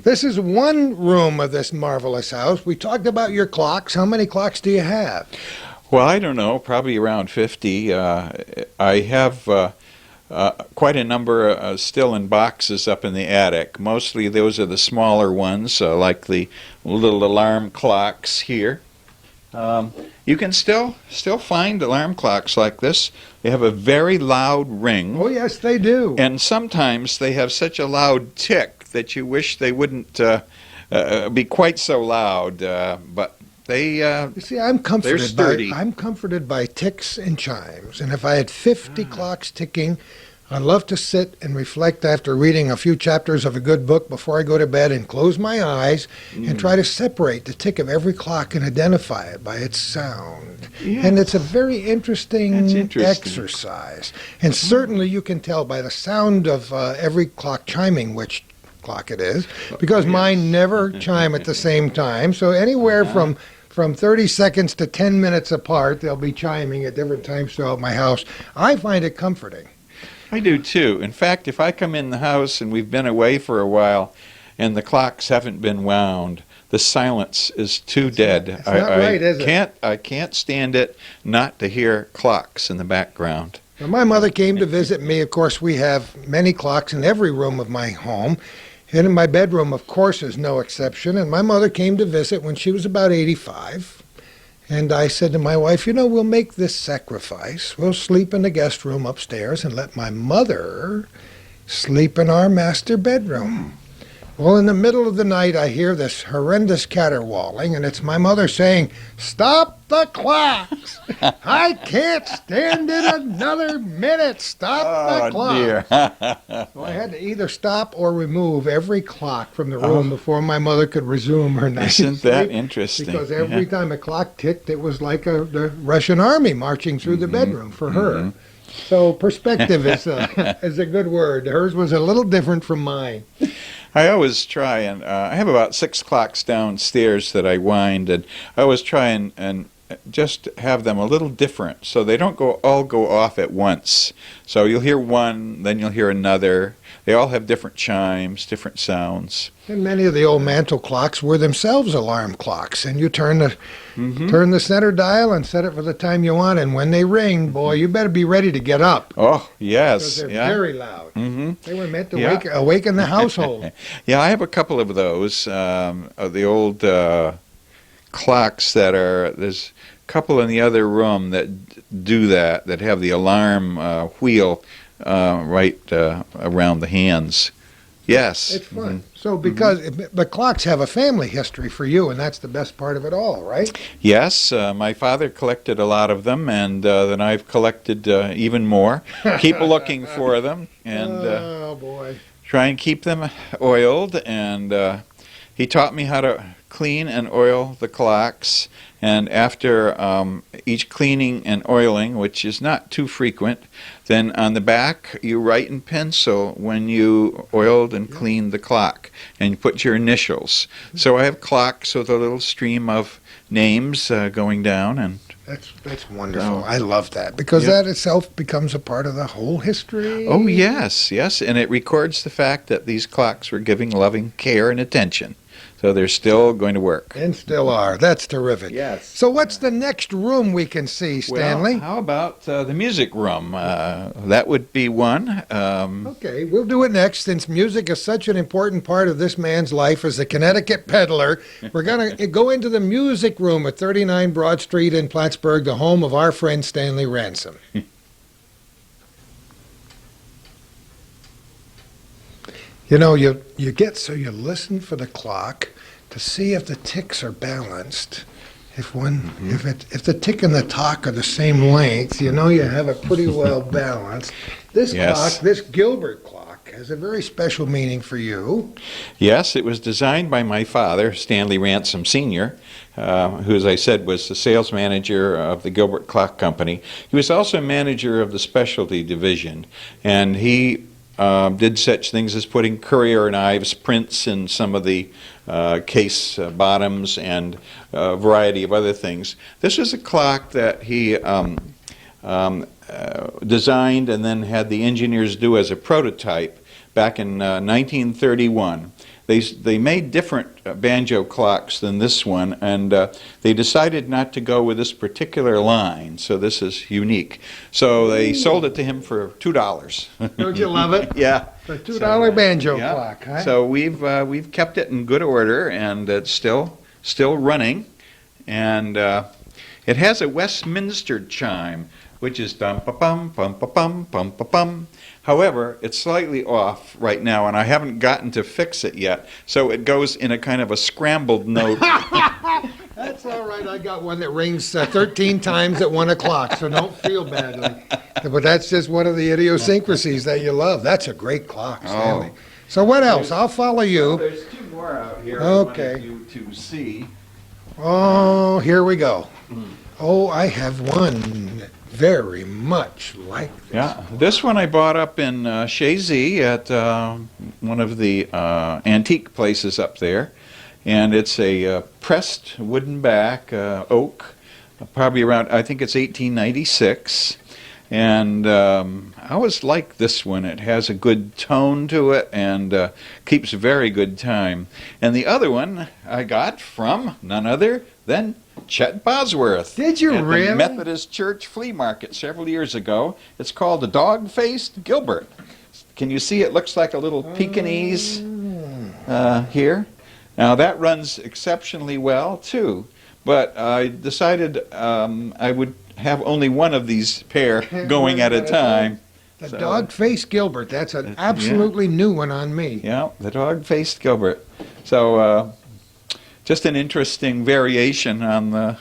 This is one room of this marvelous house. We talked about your clocks. How many clocks do you have? Well, I don't know, probably around 50. I have quite a number still in boxes up in the attic. Mostly those are the smaller ones, like the little alarm clocks here. You can still find alarm clocks like this. They have a very loud ring. Oh, yes, they do. And sometimes they have such a loud tick that you wish they wouldn't be quite so loud. But they you see, I'm comforted they're sturdy. I'm comforted by ticks and chimes. And if I had 50 clocks ticking, I'd love to sit and reflect after reading a few chapters of a good book before I go to bed and close my eyes and try to separate the tick of every clock and identify it by its sound. Yeah. And it's a very interesting Interesting. exercise. And certainly you can tell by the sound of every clock chiming which clock it is, because mine never chime at the same time. So anywhere from 30 seconds to 10 minutes apart, they'll be chiming at different times throughout my house. I find it comforting. I do too. In fact, if I come in the house and we've been away for a while and the clocks haven't been wound, the silence is too dead. It's not right, is it? I can't stand it not to hear clocks in the background. When my mother came to visit me, of course, we have many clocks in every room of my home. And in my bedroom, of course, is no exception. And my mother came to visit when she was about 85. And I said to my wife, we'll make this sacrifice. We'll sleep in the guest room upstairs and let my mother sleep in our master bedroom. Well, in the middle of the night, I hear this horrendous caterwauling, and it's my mother saying, "Stop the clocks! I can't stand it another minute! Stop the clocks!" Dear. So I had to either stop or remove every clock from the room before my mother could resume her night's Isn't that sleep, interesting? because every time a clock ticked, it was like the Russian army marching through the bedroom for her. So perspective is a good word. Hers was a little different from mine. I always try and I have about 6 clocks downstairs that I wind, and I always try and just have them a little different so they don't all go off at once. So you'll hear one, then you'll hear another. They all have different chimes, different sounds. And many of the old mantle clocks were themselves alarm clocks, and you turn the center dial and set it for the time you want, and when they ring, boy, you better be ready to get up. Oh, yes. Because they're Yeah. very loud. Mm-hmm. They were meant to Yeah. awaken the household. Yeah, I have a couple of those, of the old clocks there's a couple in the other room that do that have the alarm wheel right around the hands. Yes. It's fun. So because the clocks have a family history for you, and that's the best part of it all, right? Yes, my father collected a lot of them, and then I've collected even more. Keep looking for them, and oh, boy. try and keep them oiled. And he taught me how to clean and oil the clocks. And after each cleaning and oiling, which is not too frequent, then on the back you write in pencil when you oiled and cleaned the clock, and you put your initials. So I have clocks with a little stream of names going down, and That's wonderful. I love that, because that itself becomes a part of the whole history. oh yes, and it records the fact that these clocks were giving loving care and attention. So they're still going to work. And still are. That's terrific. Yes. So what's the next room we can see, Stanley? Well, how about the music room? That would be one. Okay, we'll do it next. Since music is such an important part of this man's life as the Connecticut Peddler, we're going to go into the music room at 39 Broad Street in Plattsburgh, the home of our friend Stanley Ransom. You listen for the clock to see if the ticks are balanced. If the tick and the tock are the same length, you have it pretty well balanced. This clock, this Gilbert clock, has a very special meaning for you. Yes, it was designed by my father, Stanley Ransom Sr., who, as I said, was the sales manager of the Gilbert Clock Company. He was also manager of the specialty division, and he did such things as putting courier knives, prints in some of the case bottoms, and a variety of other things. This is a clock that he designed and then had the engineers do as a prototype back in 1931. They made different banjo clocks than this one, and they decided not to go with this particular line, so this is unique. So they sold it to him for $2. Don't you love it? Yeah. The $2 banjo clock, huh? So we've kept it in good order, and it's still running, and it has a Westminster chime, which is dum pa pum pum pa pum pum pa pum. However, it's slightly off right now, and I haven't gotten to fix it yet, so it goes in a kind of a scrambled note. That's all right. I got one that rings 13 times at 1 o'clock, so don't feel badly. But that's just one of the idiosyncrasies that you love. That's a great clock, Stanley. So what else? I'll follow you. Well, there's 2 more out here Okay. I wanted you to see. Oh, here we go. Oh, I have one very much like this. Yeah, this one I bought up in Chazy at one of the antique places up there, and it's a pressed wooden back, oak, probably around, I think it's 1896, And I always like this one. It has a good tone to it and keeps very good time. And the other one I got from none other than Chet Bosworth. Did you at really? the Methodist Church flea market several years ago. It's called the Dog-Faced Gilbert. Can you see it looks like a little Pekingese here? Now that runs exceptionally well too, but I decided I would have only one of these pair going at a time. The Dog-Faced Gilbert, that's an absolutely new one on me. Yeah, the Dog-Faced Gilbert. So just an interesting variation on the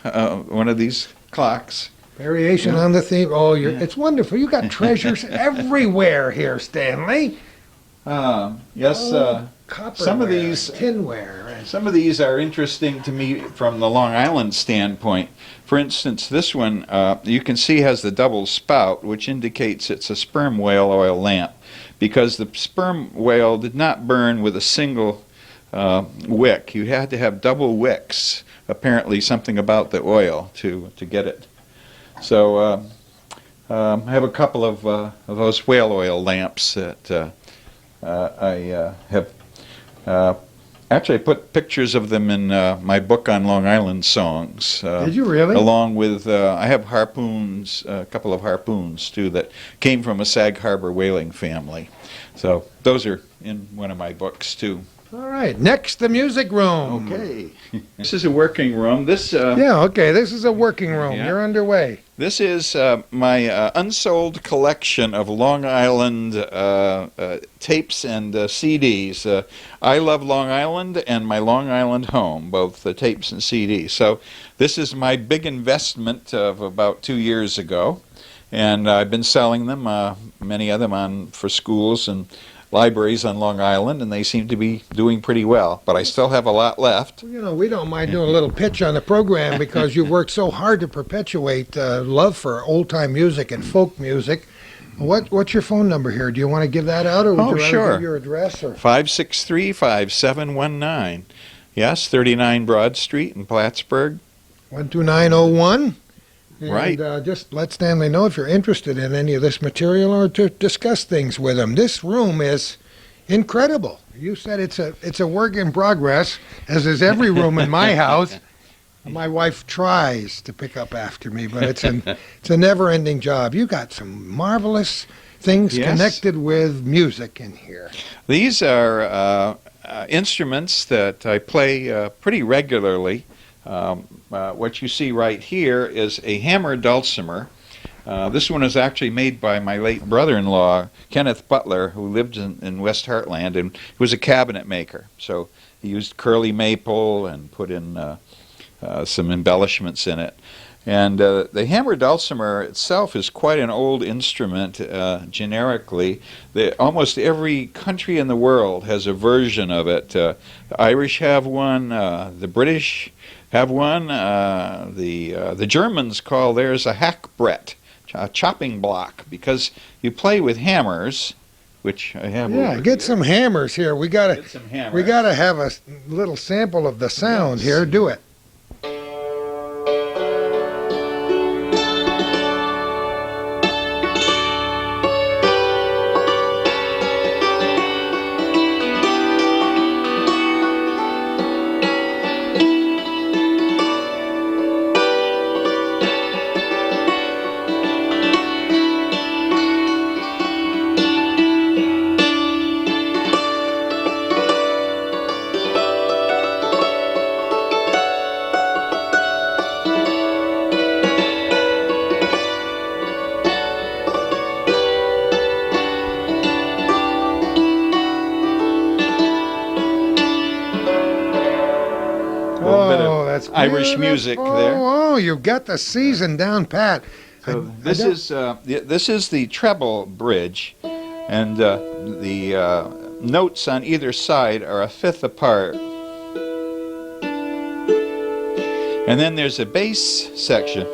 one of these clocks. Variation on the theme. Oh, it's wonderful. You got treasures everywhere here, Stanley. Yes, Copperware, some of these tinware. Some of these are interesting to me from the Long Island standpoint. For instance, this one you can see has the double spout, which indicates it's a sperm whale oil lamp, because the sperm whale did not burn with a single wick. You had to have double wicks. Apparently, something about the oil to get it. So I have a couple of those whale oil lamps that I have. Actually, I put pictures of them in my book on Long Island songs. Did you really? Along with, I have harpoons, a couple of harpoons too, that came from a Sag Harbor whaling family. So those are in one of my books too. All right, next, the music room. Okay. This is a working room. This this is a working room. Yeah. You're underway. This is my unsold collection of Long Island tapes and CDs. I love Long Island and my Long Island home, both the tapes and CDs. So this is my big investment of about 2 years ago, and I've been selling them, many of them for schools and libraries on Long Island, and they seem to be doing pretty well. But I still have a lot left. You know, we don't mind doing a little pitch on the program because you've worked so hard to perpetuate love for old-time music and folk music. What's your phone number here? Do you want to give that out, or would you rather give your address? 563-5719. Yes, 39 Broad Street in Plattsburgh. 12901. Right. And just let Stanley know if you're interested in any of this material or to discuss things with him. This room is incredible. You said it's a work in progress, as is every room in my house. My wife tries to pick up after me, but it's a never-ending job. You got some marvelous things connected with music in here. These are instruments that I play pretty regularly. What you see right here is a hammer dulcimer. This one is actually made by my late brother-in-law, Kenneth Butler, who lived in West Heartland, and he was a cabinet maker. So he used curly maple and put in some embellishments in it. And the hammer dulcimer itself is quite an old instrument generically. Almost every country in the world has a version of it. The Irish have one, the British have one, the Germans call theirs a hackbrett, a chopping block, because you play with hammers, which I have over get here. some hammers here. We gotta have a little sample of the sound here. Do it. That's Irish music there. Oh, you've got the season down pat. So this is the treble bridge, and the notes on either side are a fifth apart. And then there's a bass section.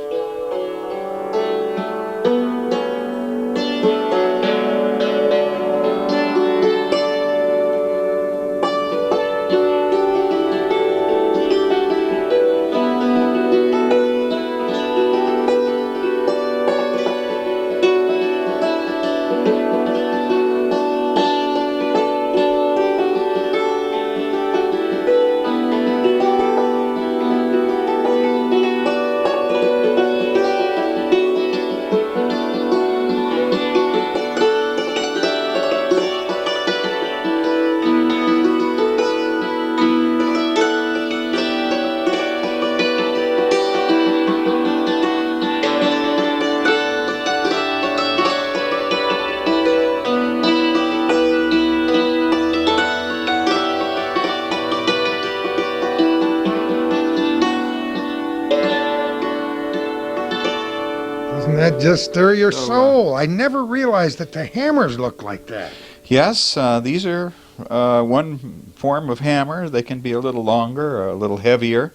that just stir your So, soul? I never realized that the hammers look like that. Yes, these are one form of hammer. They can be a little longer, or a little heavier.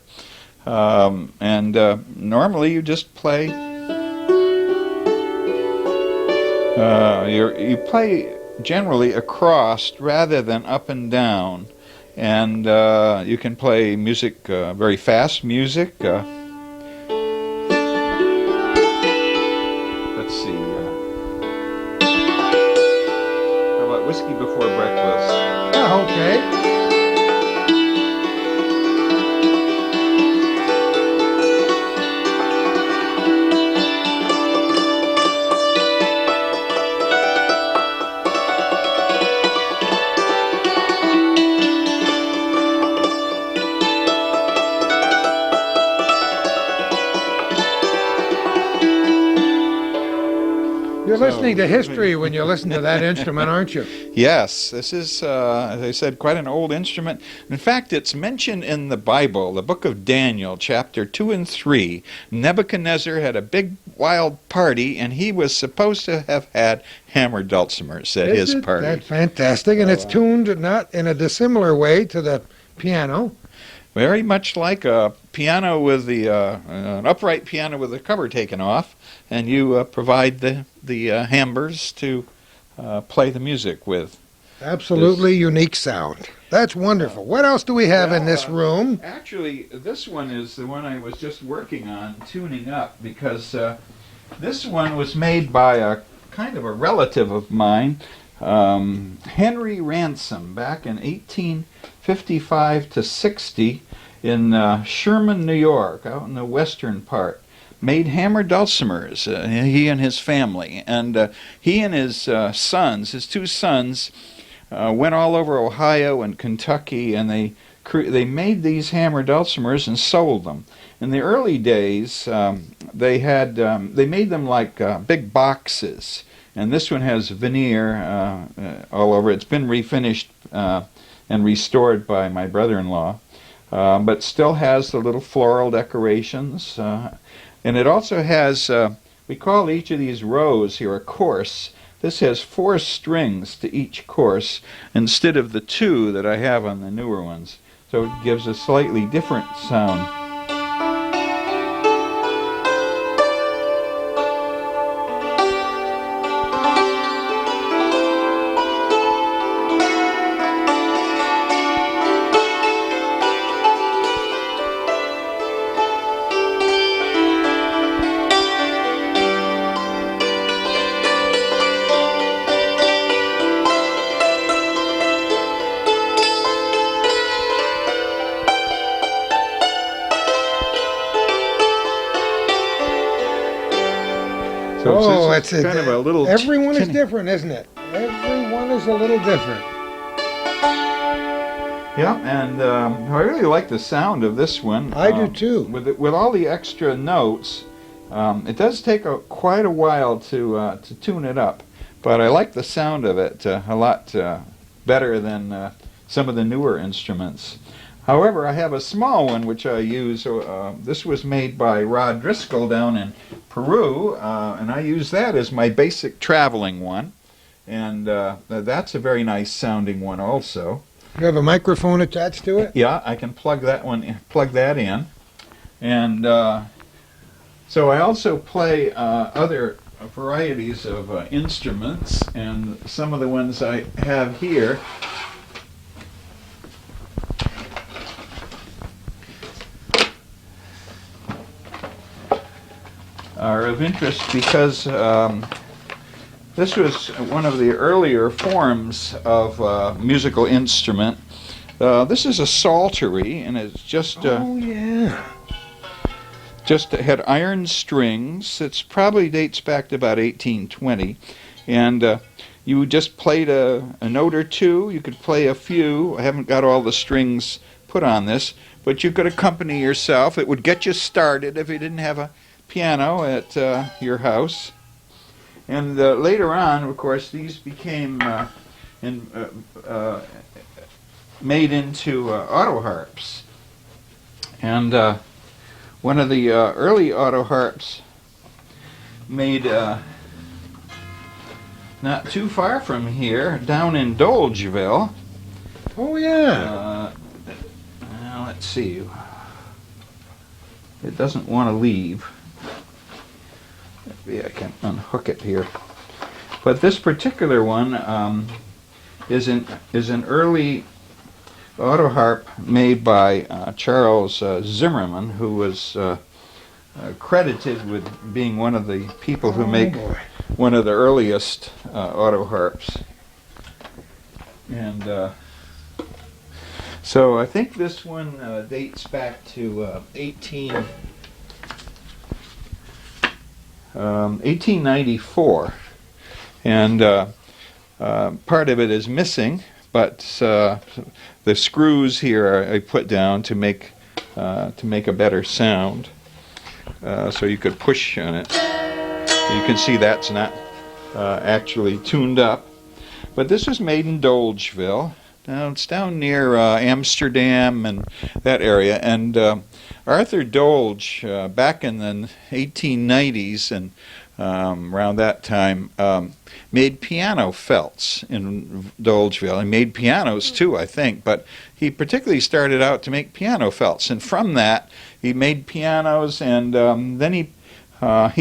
And normally you just play. You play generally across rather than up and down, and you can play music, very fast music. Let's see. How about Whiskey Before Breakfast? Oh, okay. You're listening to history when you listen to that instrument, aren't you? Yes, this is, as I said, quite an old instrument. In fact, it's mentioned in the Bible, the book of Daniel, chapter 2 and 3. Nebuchadnezzar had a big wild party, and he was supposed to have had hammered dulcimers at his party. That's fantastic, and it's tuned not in a dissimilar way to the piano. Very much like a piano with an upright piano with the cover taken off, and you provide the hammers to play the music with. Absolutely unique sound. That's wonderful. What else do we have in this room? Actually, this one is the one I was just working on tuning up, because this one was made by a kind of a relative of mine, Henry Ransom, back in 1855 to 60 in Sherman, New York, out in the western part. Made hammer dulcimers, he and his family. And he and his sons, his two sons, went all over Ohio and Kentucky, and they made these hammer dulcimers and sold them. In the early days, they made them like big boxes, and this one has veneer all over. It's been refinished and restored by my brother-in-law, but still has the little floral decorations. And it also has, we call each of these rows here a course. This has 4 strings to each course instead of the 2 that I have on the newer ones. So it gives a slightly different sound. Oh, it's kind of a little... Everyone is different, isn't it? Everyone is a little different. Yeah, and I really like the sound of this one. I do too. With all the extra notes, it does take quite a while to tune it up, but I like the sound of it a lot better than some of the newer instruments. However, I have a small one which I use. This was made by Rod Driscoll down in Peru, and I use that as my basic traveling one. And that's a very nice sounding one also. You have a microphone attached to it? Yeah, I can plug that in. And so I also play other varieties of instruments, and some of the ones I have here are of interest because this was one of the earlier forms of musical instrument. This is a psaltery, and it's just just had iron strings. It probably dates back to about 1820, and you just played a note or two. You could play a few. I haven't got all the strings put on this, but you could accompany yourself. It would get you started if you didn't have a piano at your house. And later on, of course, these became made into auto harps. And one of the early auto harps made not too far from here, down in Dolgeville. Oh, yeah. Now, let's see. It doesn't want to leave. Maybe I can unhook it here. But this particular one is an early auto harp made by Charles Zimmerman, who was credited with being one of the people who make one of the earliest auto harps. And so I think this one dates back to 1894, and part of it is missing, but the screws here I put down to make a better sound. So you could push on it. You can see that's not actually tuned up. But this was made in Dolgeville. Now it's down near Amsterdam and that area. And Arthur Dolge, back in the 1890s and around that time, made piano felts in Dolgeville. He made pianos too, I think, but he particularly started out to make piano felts. And from that, he made pianos, and then he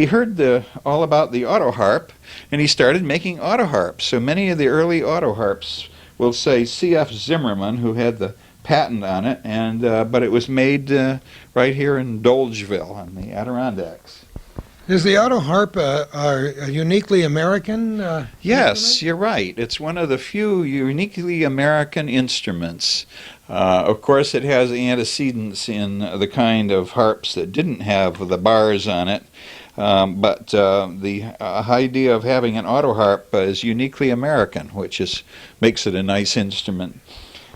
heard all about the auto harp, and he started making auto harps. So many of the early auto harps will say C.F. Zimmerman, who had the patent on it, and but it was made right here in Dolgeville on the Adirondacks. Is the auto harp a uniquely American Yes, instrument? you're right. It's one of the few uniquely American instruments. Of course, it has antecedents in the kind of harps that didn't have the bars on it. But the idea of having an auto harp is uniquely American, which makes it a nice instrument.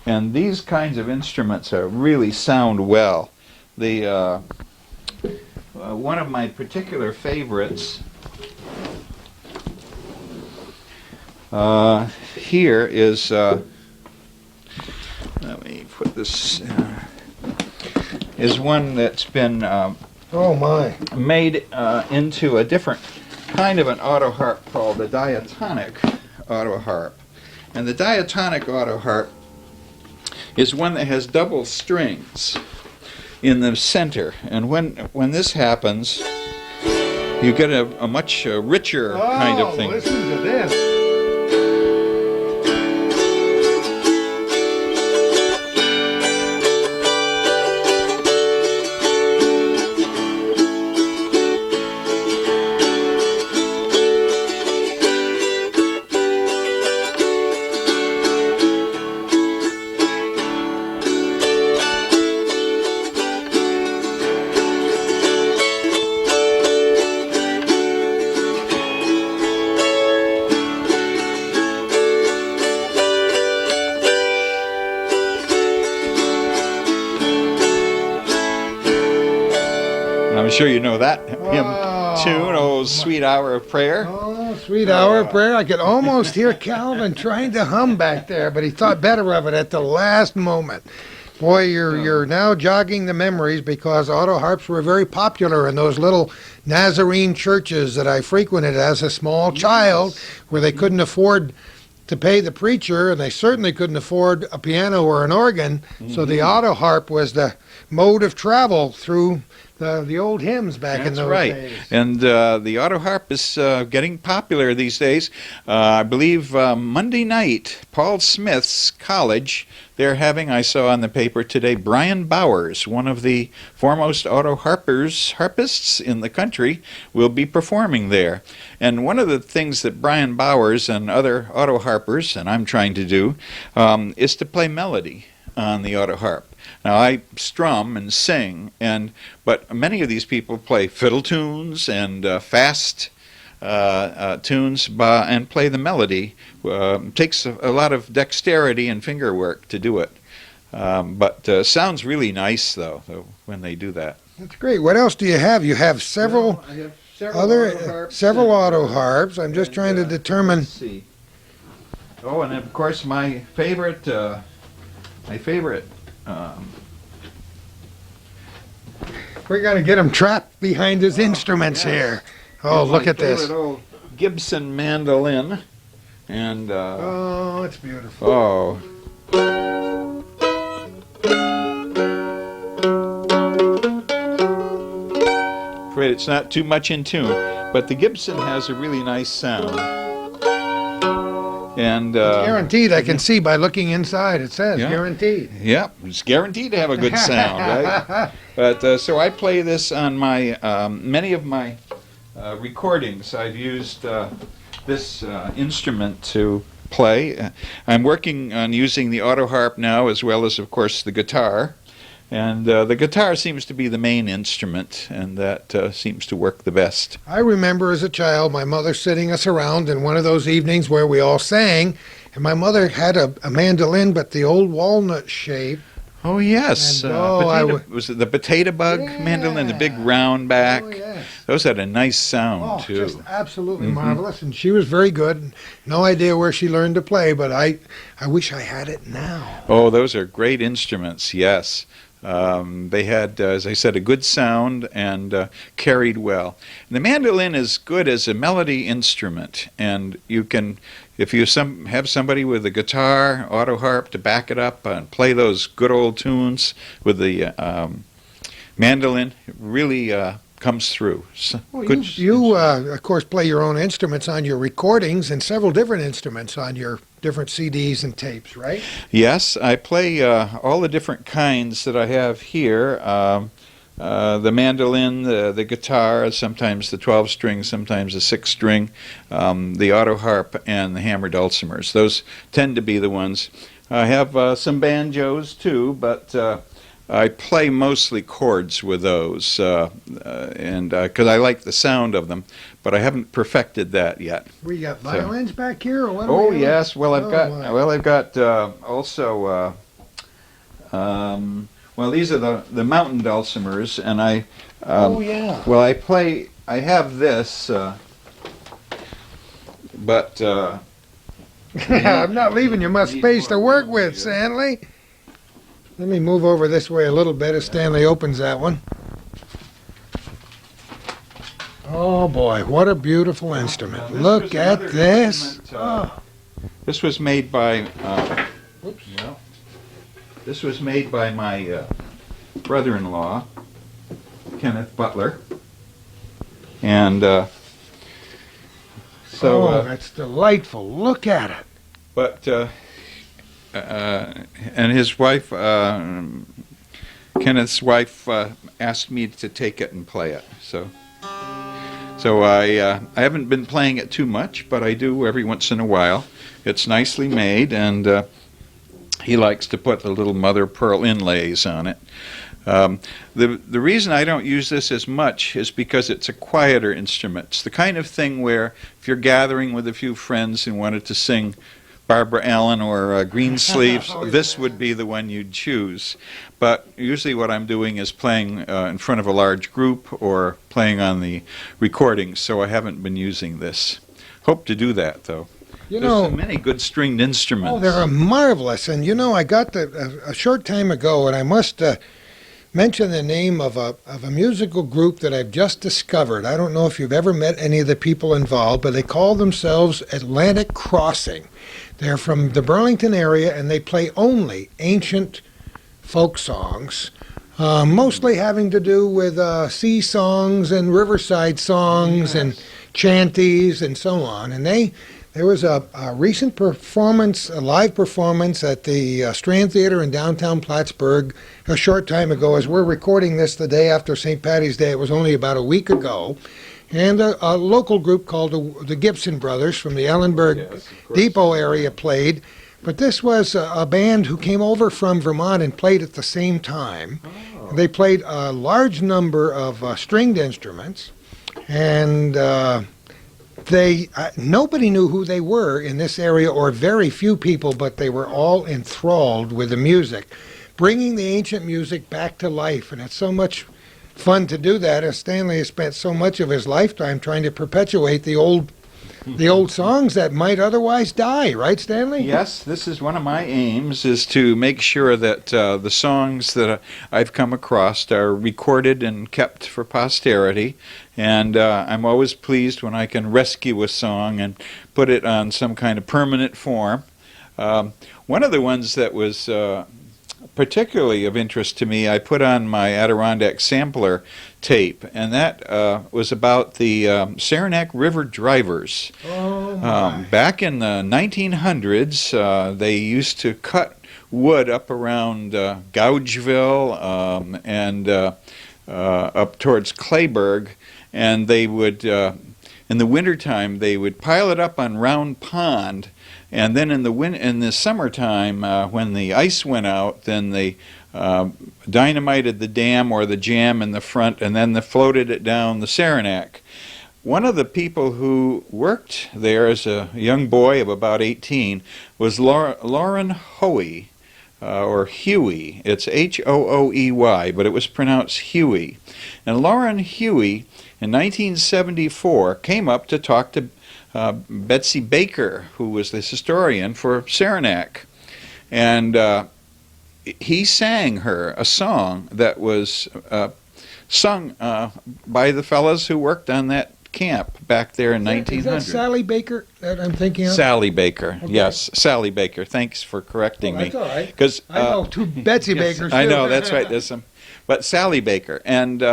And these kinds of instruments really sound well. One of my particular favorites here is, let me put this, is one that's been Oh, my. made into a different kind of an auto harp called the diatonic auto harp. And the diatonic auto harp is one that has double strings in the center, and when this happens, you get a much richer kind of thing. Listen to this. I'm sure you know that hymn tune, "Oh Sweet Hour of Prayer." Oh, sweet hour of prayer. I could almost hear Calvin trying to hum back there, but he thought better of it at the last moment. Boy, you're now jogging the memories, because auto harps were very popular in those little Nazarene churches that I frequented as a small child, where they couldn't afford to pay the preacher, and they certainly couldn't afford a piano or an organ. So the auto harp was the mode of travel through the old hymns back in those days. And the auto harp is getting popular these days. I believe Monday night, Paul Smith's college, they're having, I saw on the paper today, Brian Bowers, one of the foremost auto harpists in the country, will be performing there. And one of the things that Brian Bowers and other auto harpers, and I'm trying to do, is to play melody on the auto harp. Now, I strum and sing, but many of these people play fiddle tunes and fast tunes and play the melody. Takes a lot of dexterity and finger work to do it. But sounds really nice, though, when they do that. That's great. What else do you have? You have several I have several auto harps. I'm just trying to determine. Let's see. Oh, and of course my favorite. We're going to get him trapped behind his instruments here. Oh, It's look my at this. favorite old Gibson mandolin. And, Oh, it's beautiful. oh. Afraid it's not too much in tune, but the Gibson has a really nice sound. And Guaranteed, I can see by looking inside. It says Yeah. guaranteed. yeah, it's guaranteed to have a good sound, right? But so I play this on my many of my recordings. I've used this instrument to play. I'm working on using the auto harp now, as well as, of course, the guitar. And the guitar seems to be the main instrument, and that seems to work the best. I remember as a child my mother sitting us around in one of those evenings where we all sang, and my mother had a mandolin, but the old walnut shape. Oh yes, And, I was it the potato bug mandolin, the big round back? Oh, yes. Those had a nice sound Oh, too. just absolutely Mhm. marvelous. And she was very good. No idea where she learned to play, but I wish I had it now. Oh, those are great instruments. Yes. They had, as I said, a good sound and carried well. And the mandolin is good as a melody instrument, and you can, if you have somebody with a guitar, auto harp to back it up and play those good old tunes with the mandolin, it really comes through. So, Well, good you of course, play your own instruments on your recordings and several different instruments on your different CDs and tapes, right? Yes, I play all the different kinds that I have here. The mandolin, the guitar, sometimes the 12-string, sometimes the 6-string, the auto harp, and the hammer dulcimers. Those tend to be the ones. I have some banjos too, but I play mostly chords with those, and because I like the sound of them, but I haven't perfected that yet. We got violins back here, or what? are Oh we yes, well I've my. got also well these are the mountain dulcimers, and I yeah. well I have this, but I'm not leaving you much space to work with, Stanley. Let me move over this way a little bit as Stanley opens that one. Oh boy, what a beautiful instrument. Look at this. Oh. This was made by Whoops. this was made by my brother-in-law, Kenneth Butler, and Oh, that's delightful. Look at it. but and his wife, Kenneth's wife, asked me to take it and play it. So I haven't been playing it too much, but I do every once in a while. It's nicely made, and he likes to put the little mother pearl inlays on it. The reason I don't use this as much is because it's a quieter instrument. It's the kind of thing where if you're gathering with a few friends and wanted to sing Barbara Allen or Greensleeves, this would be the one you'd choose. But usually what I'm doing is playing in front of a large group or playing on the recordings, so I haven't been using this. Hope to do that, though. You There's know, so many good stringed instruments. oh, they're marvelous. And you know, I got a short time ago, and I must mention the name of a musical group that I've just discovered. I don't know if you've ever met any of the people involved, but they call themselves Atlantic Crossing. They're from the Burlington area, and they play only ancient folk songs, mostly having to do with sea songs and riverside songs and chanties and so on. And there was a recent performance, a live performance at the Strand Theater in downtown Plattsburgh a short time ago. As we're recording this the day after St. Patty's Day, it was only about a week ago. And a local group called the Gibson Brothers from the Ellenburg Depot area played. But this was a band who came over from Vermont and played at the same time. Oh. They played a large number of stringed instruments, and nobody knew who they were in this area, or very few people, but they were all enthralled with the music, bringing the ancient music back to life. And it's so much fun to do that, as Stanley has spent so much of his lifetime trying to perpetuate the old the old songs that might otherwise die, right, Stanley? Yes, this is one of my aims, is to make sure that the songs that I've come across are recorded and kept for posterity. And I'm always pleased when I can rescue a song and put it on some kind of permanent form. One of the ones that was particularly of interest to me, I put on my Adirondack sampler tape, and that was about the Saranac River drivers. Oh, my. Back in the 1900s, they used to cut wood up around Gougeville and up towards Clayburg, and they would, in the wintertime, they would pile it up on Round Pond. And then in the summertime, when the ice went out, then they dynamited the dam or the jam in the front, and then they floated it down the Saranac. One of the people who worked there as a young boy of about 18 was Lauren Hoey, or Huey. It's H-O-O-E-Y, but it was pronounced Huey. And Lauren Huey, in 1974, came up to talk to Betsy Baker, who was the historian for Saranac. And he sang her a song that was sung by the fellows who worked on that camp back there in 1900. Is that Sally Baker that I'm thinking of? Sally Baker, Okay. yes, Sally Baker. Thanks for correcting me. That's all right. 'Cause, I know two Betsy yes, Bakers, I too. know, that's right. There's some, but Sally Baker. And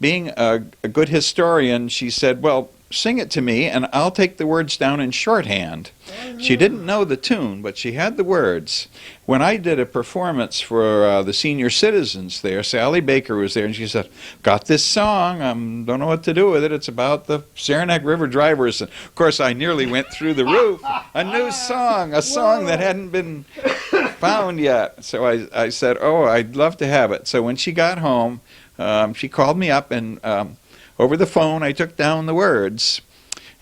being a good historian, she said, well, sing it to me, and I'll take the words down in shorthand. She didn't know the tune, but she had the words. When I did a performance for the senior citizens there, Sally Baker was there, and she said, got this song, don't know what to do with it. It's about the Saranac River drivers. And of course, I nearly went through the roof. A new song, a song that hadn't been found yet. So I said, oh, I'd love to have it. So when she got home, she called me up, and over the phone, I took down the words.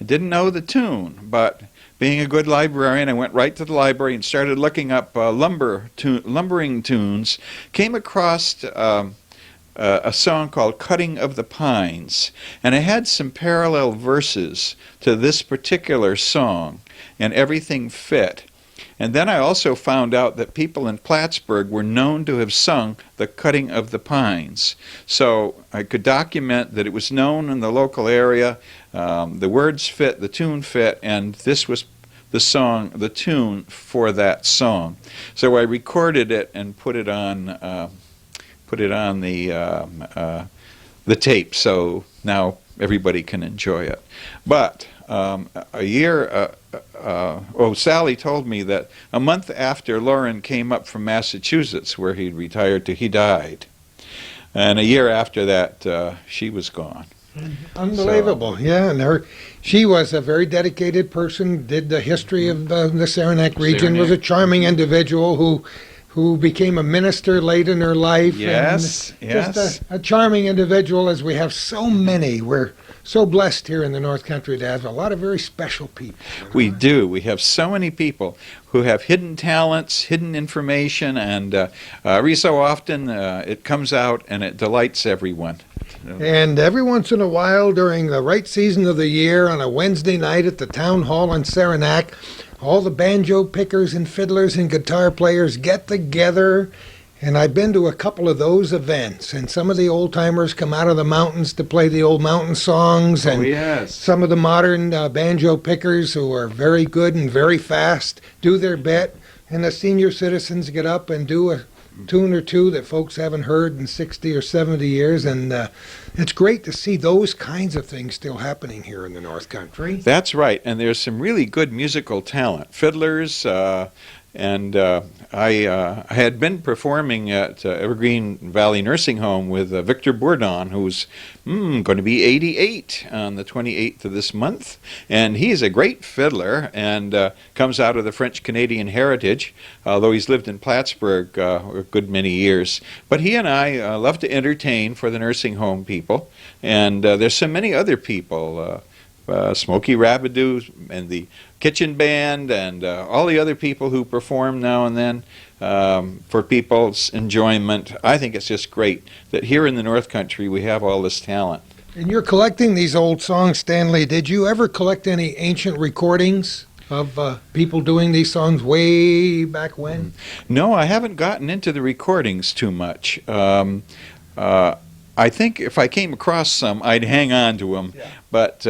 I didn't know the tune, but being a good librarian, I went right to the library and started looking up lumbering tunes. Came across a song called Cutting of the Pines, and it had some parallel verses to this particular song, and everything fit. And then I also found out that people in Plattsburgh were known to have sung the Cutting of the Pines. So I could document that it was known in the local area, the words fit, the tune fit, and this was the tune for that song. So I recorded it and put it on the tape, so now everybody can enjoy it. But Sally told me that a month after Lauren came up from Massachusetts, where he'd retired to, he died. And a year after that, she was gone. Unbelievable, yeah. And she was a very dedicated person, did the history of the Saranac region, was a charming individual who became a minister late in her life. Yes, and yes. Just a charming individual, as we have so many. We're so blessed here in the North Country to have a lot of very special people. We do. We have so many people who have hidden talents, hidden information, and every so often it comes out and it delights everyone. And every once in a while, during the right season of the year, on a Wednesday night at the Town Hall in Saranac, all the banjo pickers and fiddlers and guitar players get together. And I've been to a couple of those events, and some of the old-timers come out of the mountains to play the old mountain songs, and yes. Some of the modern banjo pickers who are very good and very fast do their bit, and the senior citizens get up and do a tune or two that folks haven't heard in 60 or 70 years, and it's great to see those kinds of things still happening here in the North Country. That's right, and there's some really good musical talent. Fiddlers, and I had been performing at Evergreen Valley Nursing Home with Victor Bourdon, who's going to be 88 on the 28th of this month. And he's a great fiddler and comes out of the French-Canadian heritage, although he's lived in Plattsburgh a good many years. But he and I love to entertain for the nursing home people. And there's so many other people, Smokey Rabidou and the Kitchen Band and all the other people who perform now and then for people's enjoyment. I think it's just great that here in the North Country we have all this talent. And you're collecting these old songs, Stanley. Did you ever collect any ancient recordings of people doing these songs way back when? No, I haven't gotten into the recordings too much. I think if I came across some, I'd hang on to them. Yeah. But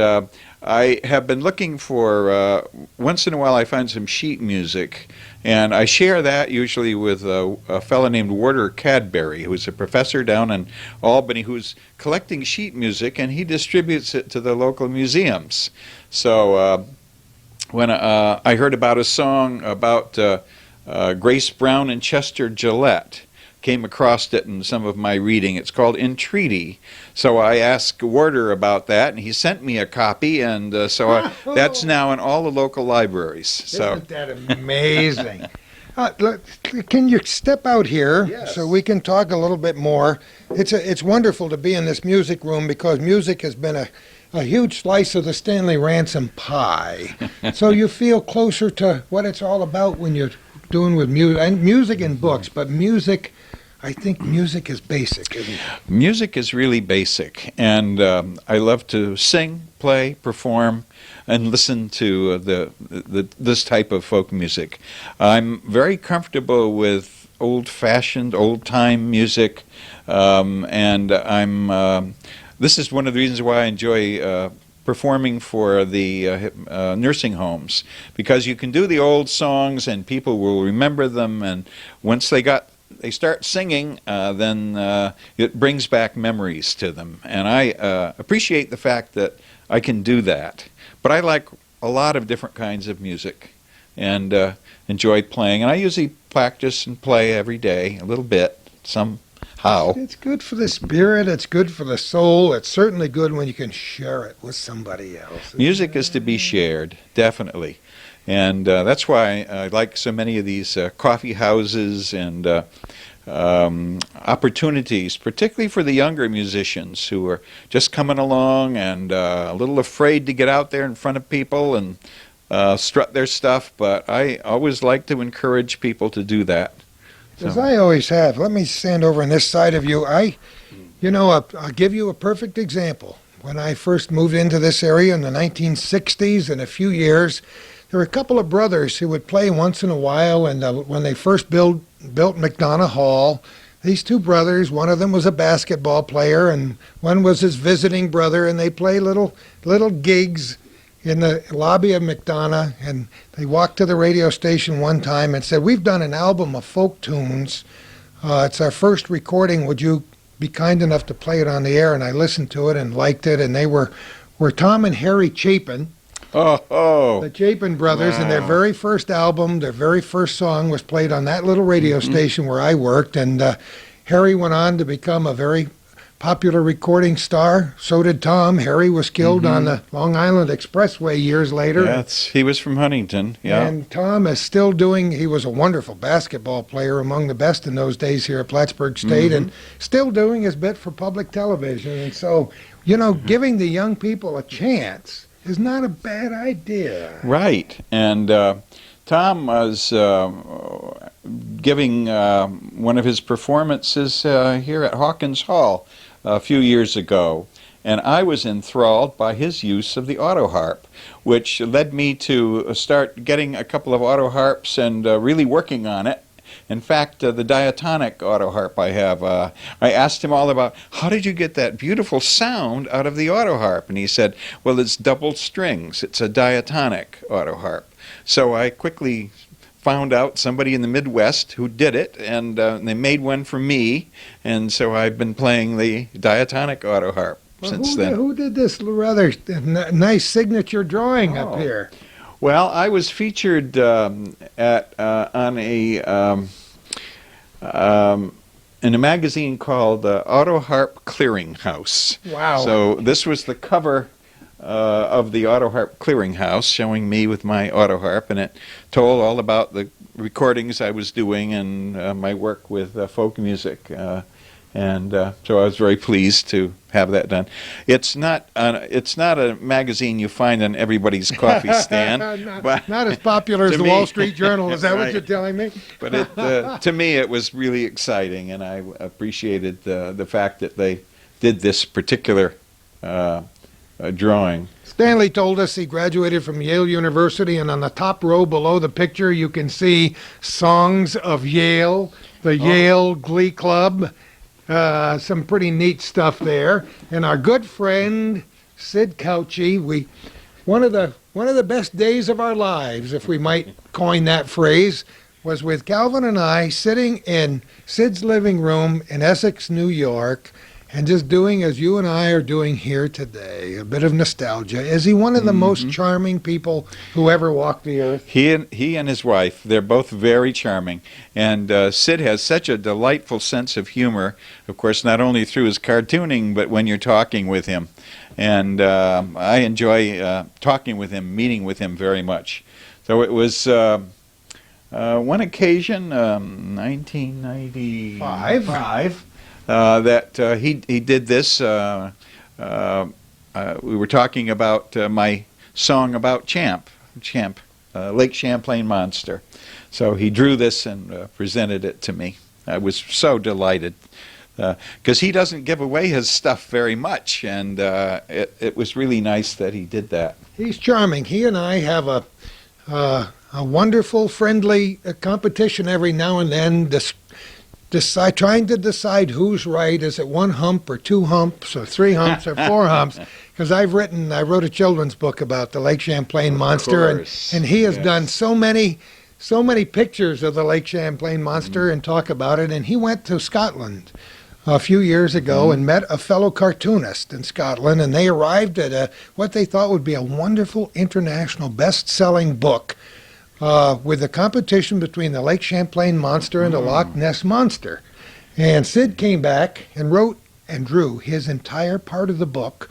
I have been looking for, once in a while I find some sheet music, and I share that usually with a fellow named Warder Cadbury, who's a professor down in Albany, who's collecting sheet music, and he distributes it to the local museums. So when I heard about a song about Grace Brown and Chester Gillette, came across it in some of my reading. It's called Entreaty. So I asked Warder about that, and he sent me a copy, and that's now in all the local libraries. So. Isn't that amazing? Look, can you step out here so we can talk a little bit more? It's wonderful to be in this music room because music has been a huge slice of the Stanley Ransom pie. So you feel closer to what it's all about when you're doing with music and books, but music, I think music is basic, isn't it? Music is really basic, and I love to sing, play, perform, and listen to this type of folk music. I'm very comfortable with old-fashioned, old-time music, and this is one of the reasons why I enjoy performing for the nursing homes, because you can do the old songs and people will remember them, and once they start singing, then it brings back memories to them. And I appreciate the fact that I can do that. But I like a lot of different kinds of music and enjoy playing. And I usually practice and play every day, a little bit, somehow. It's good for the spirit. It's good for the soul. It's certainly good when you can share it with somebody else. Music is to be shared, definitely. And that's why I like so many of these coffee houses and opportunities, particularly for the younger musicians who are just coming along and a little afraid to get out there in front of people and strut their stuff. But I always like to encourage people to do that. As I always have. Let me stand over on this side of you. I'll give you a perfect example. When I first moved into this area in the 1960s, in a few years, there were a couple of brothers who would play once in a while, and when they first built McDonough Hall, these two brothers, one of them was a basketball player, and one was his visiting brother, and they play little gigs in the lobby of McDonough, and they walked to the radio station one time and said, "We've done an album of folk tunes. It's our first recording. Would you be kind enough to play it on the air?" And I listened to it and liked it, and they were Tom and Harry Chapin. The Chapin brothers, and their very first album, their very first song was played on that little radio station where I worked, and Harry went on to become a very popular recording star. So did Tom. Harry was killed on the Long Island Expressway years later. Yes, he was from Huntington, yeah. And Tom is still he was a wonderful basketball player, among the best in those days here at Plattsburgh State, and still doing his bit for public television. And so, giving the young people a chance is not a bad idea. Right. And Tom was giving one of his performances here at Hawkins Hall a few years ago, and I was enthralled by his use of the auto harp, which led me to start getting a couple of auto harps and really working on it. In fact, the diatonic auto harp I have, I asked him all about, how did you get that beautiful sound out of the auto harp? And he said, well, it's double strings. It's a diatonic auto harp. So I quickly found out somebody in the Midwest who did it, and they made one for me, and so I've been playing the diatonic auto harp since then. Who did this rather nice signature drawing up here? Well, I was featured in a magazine called Auto Harp Clearinghouse. Wow! So this was the cover of the Auto Harp Clearinghouse, showing me with my auto harp, and it told all about the recordings I was doing and my work with folk music. And so I was very pleased to have that done. It's not a magazine you find on everybody's coffee stand. not as popular as the Wall Street Journal. Is that right. what you're telling me? But to me, it was really exciting, and I appreciated the fact that they did this particular drawing. Stanley told us he graduated from Yale University, and on the top row below the picture, you can see Songs of Yale, the Yale Glee Club. Some pretty neat stuff there. And our good friend Sid Couchy, one of the best days of our lives, if we might coin that phrase, was with Calvin and I sitting in Sid's living room in Essex, New York, and just doing as you and I are doing here today, a bit of nostalgia. Is he one of the most charming people who ever walked the earth? He and his wife, they're both very charming. And Sid has such a delightful sense of humor, of course, not only through his cartooning, but when you're talking with him. And I enjoy talking with him, meeting with him very much. So it was one occasion, 1995, that he did this. We were talking about my song about Champ, Lake Champlain Monster. So he drew this and presented it to me. I was so delighted because he doesn't give away his stuff very much, and it was really nice that he did that. He's charming. He and I have a wonderful, friendly competition every now and then, trying to decide who's right. Is it one hump or two humps or three humps or four humps? Because I wrote a children's book about the Lake Champlain Monster, and he has done so many pictures of the Lake Champlain Monster and talk about it. And he went to Scotland a few years ago and met a fellow cartoonist in Scotland, and they arrived at what they thought would be a wonderful international best-selling book with the competition between the Lake Champlain Monster and the Loch Ness Monster. And Sid came back and wrote and drew his entire part of the book,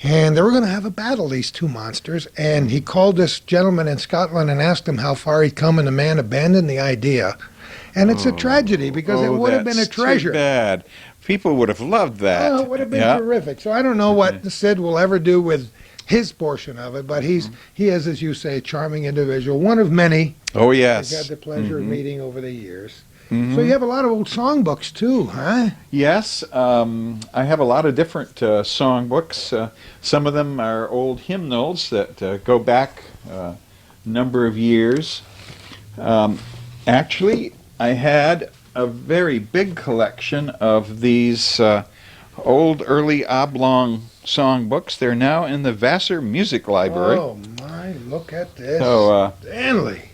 and they were going to have a battle, these two monsters. And he called this gentleman in Scotland and asked him how far he'd come, and the man abandoned the idea. And it's a tragedy because it would have been a treasure. Too bad. People would have loved that. Oh, it would have been terrific. So I don't know what Sid will ever do with his portion of it, but he is, as you say, a charming individual, one of many. Oh, yes. I've had the pleasure of meeting over the years. So you have a lot of old songbooks too, huh? Yes, I have a lot of different songbooks. Some of them are old hymnals that go back a number of years. Actually, I had a very big collection of these old early oblong songbooks. They're now in the Vassar Music Library. Oh my, look at this. So, Stanley.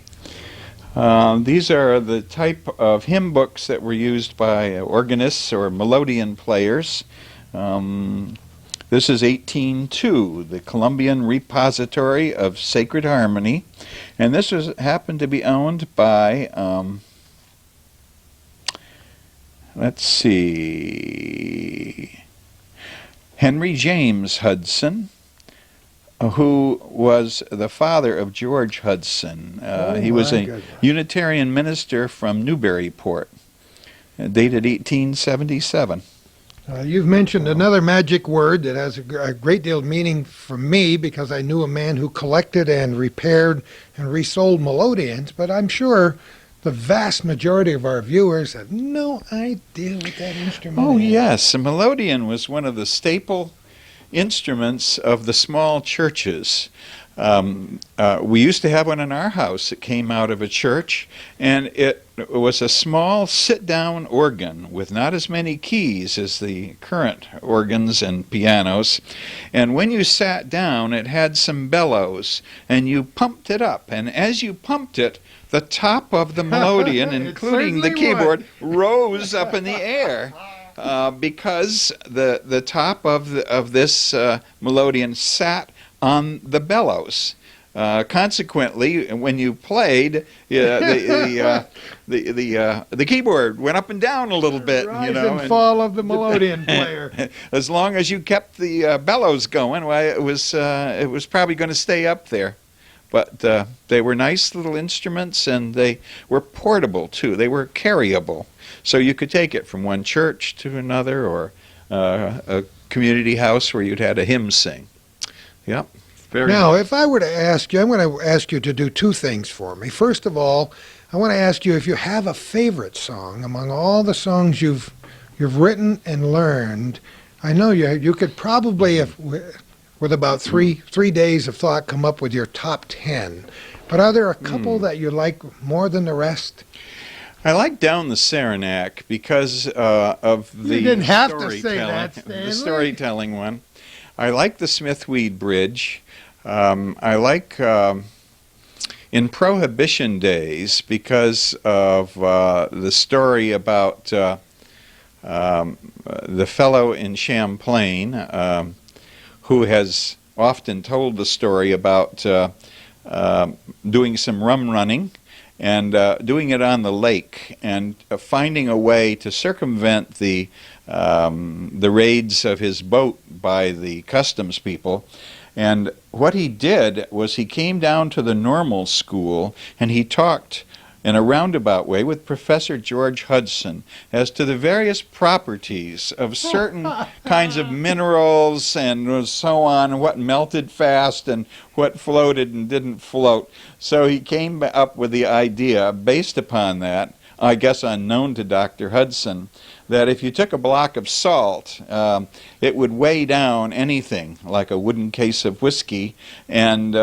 These are the type of hymn books that were used by organists or melodeon players. This is 1802, the Columbian Repository of Sacred Harmony, and this happened to be owned by let's see, Henry James Hudson, who was the father of George Hudson. He was a Unitarian minister from Newburyport, dated 1877. You've mentioned another magic word that has a great deal of meaning for me because I knew a man who collected and repaired and resold melodeons, but I'm sure the vast majority of our viewers have no idea what that instrument is. Oh, yes. A melodeon was one of the staple instruments of the small churches. We used to have one in our house that came out of a church, and it was a small sit-down organ with not as many keys as the current organs and pianos. And when you sat down, it had some bellows, and you pumped it up. And as you pumped it, the top of the melodeon, including the keyboard, rose up in the air. Because the top of this melodeon sat on the bellows. Consequently, when you played, the keyboard went up and down a little bit. Rise and fall of the melodeon player. As long as you kept the bellows going, well, it was probably going to stay up there. But they were nice little instruments, and they were portable too. They were carryable. So you could take it from one church to another, or a community house where you'd had a hymn sing. Yep. Now, if I were to ask you, I'm going to ask you to do two things for me. First of all, I want to ask you if you have a favorite song among all the songs you've written and learned. I know you could probably, if with about three days of thought, come up with your top 10. But are there a couple that you like more than the rest? I like Down the Saranac because of the You didn't have to say that, the Stanley. storytelling one. I like the Smithweed Bridge. I like in Prohibition Days because of the story about the fellow in Champlain who has often told the story about doing some rum running and doing it on the lake and finding a way to circumvent the raids of his boat by the customs people. And what he did was he came down to the normal school and he talked in a roundabout way with Professor George Hudson as to the various properties of certain kinds of minerals and so on, what melted fast and what floated and didn't float. So he came up with the idea, based upon that, I guess unknown to Dr. Hudson, that if you took a block of salt, it would weigh down anything, like a wooden case of whiskey, and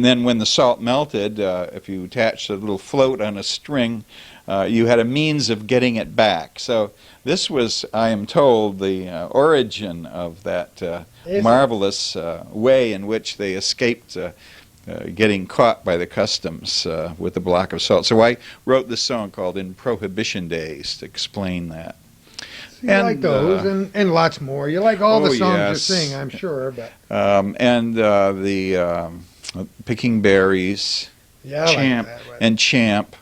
then when the salt melted, if you attached a little float on a string, you had a means of getting it back. So this was, I am told, the origin of that marvelous way in which they escaped getting caught by the customs with a block of salt. So I wrote this song called In Prohibition Days to explain that. You like those and lots more. You like all the songs yes. you sing, I'm sure. But the Picking Berries, yeah, Champ, I like that. and Champ.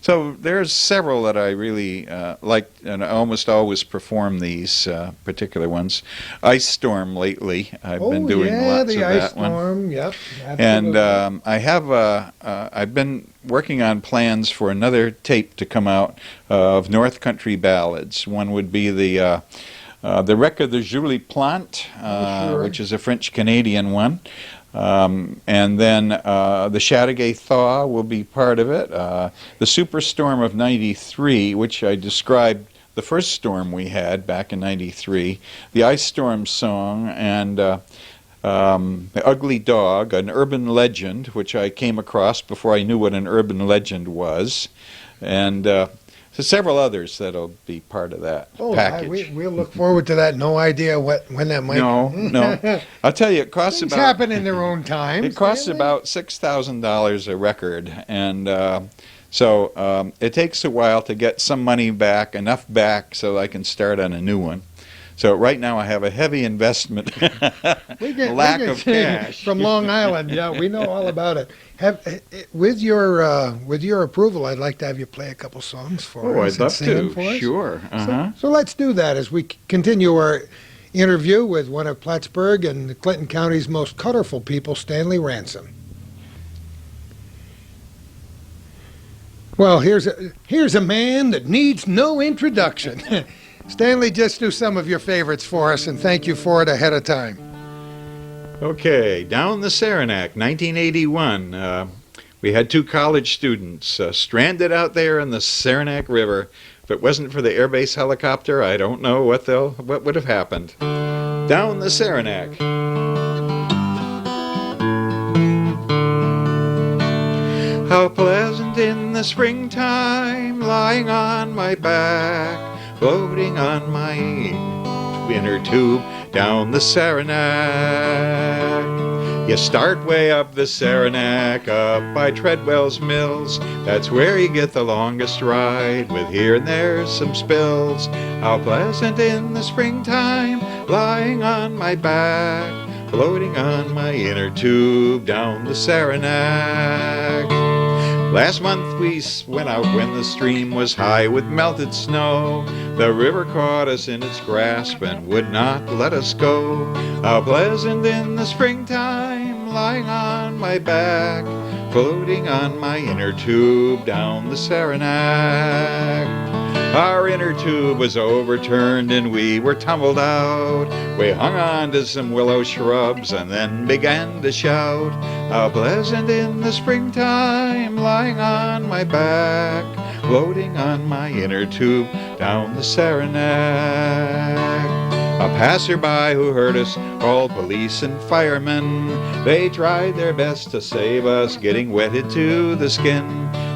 So there's several that I really like, and I almost always perform these particular ones. Ice Storm lately, I've been doing lots the of Ice that one. Storm, yep. And Absolutely. I have I've been working on plans for another tape to come out of North Country ballads. One would be the Wreck of the Julie Plante, sure. which is a French-Canadian one. And then the Chateauguay Thaw will be part of it. The Superstorm of '93, which I described the first storm we had back in '93, the Ice Storm song, and The Ugly Dog, an urban legend, which I came across before I knew what an urban legend was, and so several others that'll be part of that package. We'll look forward to that. No idea when that might. No. I'll tell you, it costs Things about happen in their own time. It costs about $6,000 a record, and so it takes a while to get some money back, enough back so I can start on a new one. So right now I have a heavy investment, lack of cash. From Long Island. Yeah, we know all about it. With your approval, I'd like to have you play a couple songs for us. I'd love and sing them to. for us. Sure. So let's do that as we continue our interview with one of Plattsburgh and Clinton County's most colorful people, Stanley Ransom. Well, here's a man that needs no introduction. Stanley, just do some of your favorites for us, and thank you for it ahead of time. Okay, Down the Saranac, 1981. We had two college students stranded out there in the Saranac River. If it wasn't for the Air Base helicopter, I don't know what would have happened. Down the Saranac. How pleasant in the springtime, lying on my back, floating on my inner tube down the Saranac. You start way up the Saranac, up by Treadwell's Mills. That's where you get the longest ride, with here and there some spills. How pleasant in the springtime, lying on my back, floating on my inner tube down the Saranac. Last month we went out when the stream was high with melted snow. The river caught us in its grasp and would not let us go. How pleasant in the springtime, lying on my back, floating on my inner tube down the Saranac. Our inner tube was overturned and we were tumbled out. We hung on to some willow shrubs and then began to shout. How pleasant in the springtime, lying on my back, floating on my inner tube down the Saranac. A passerby who heard us called police and firemen. They tried their best to save us, getting wetted to the skin.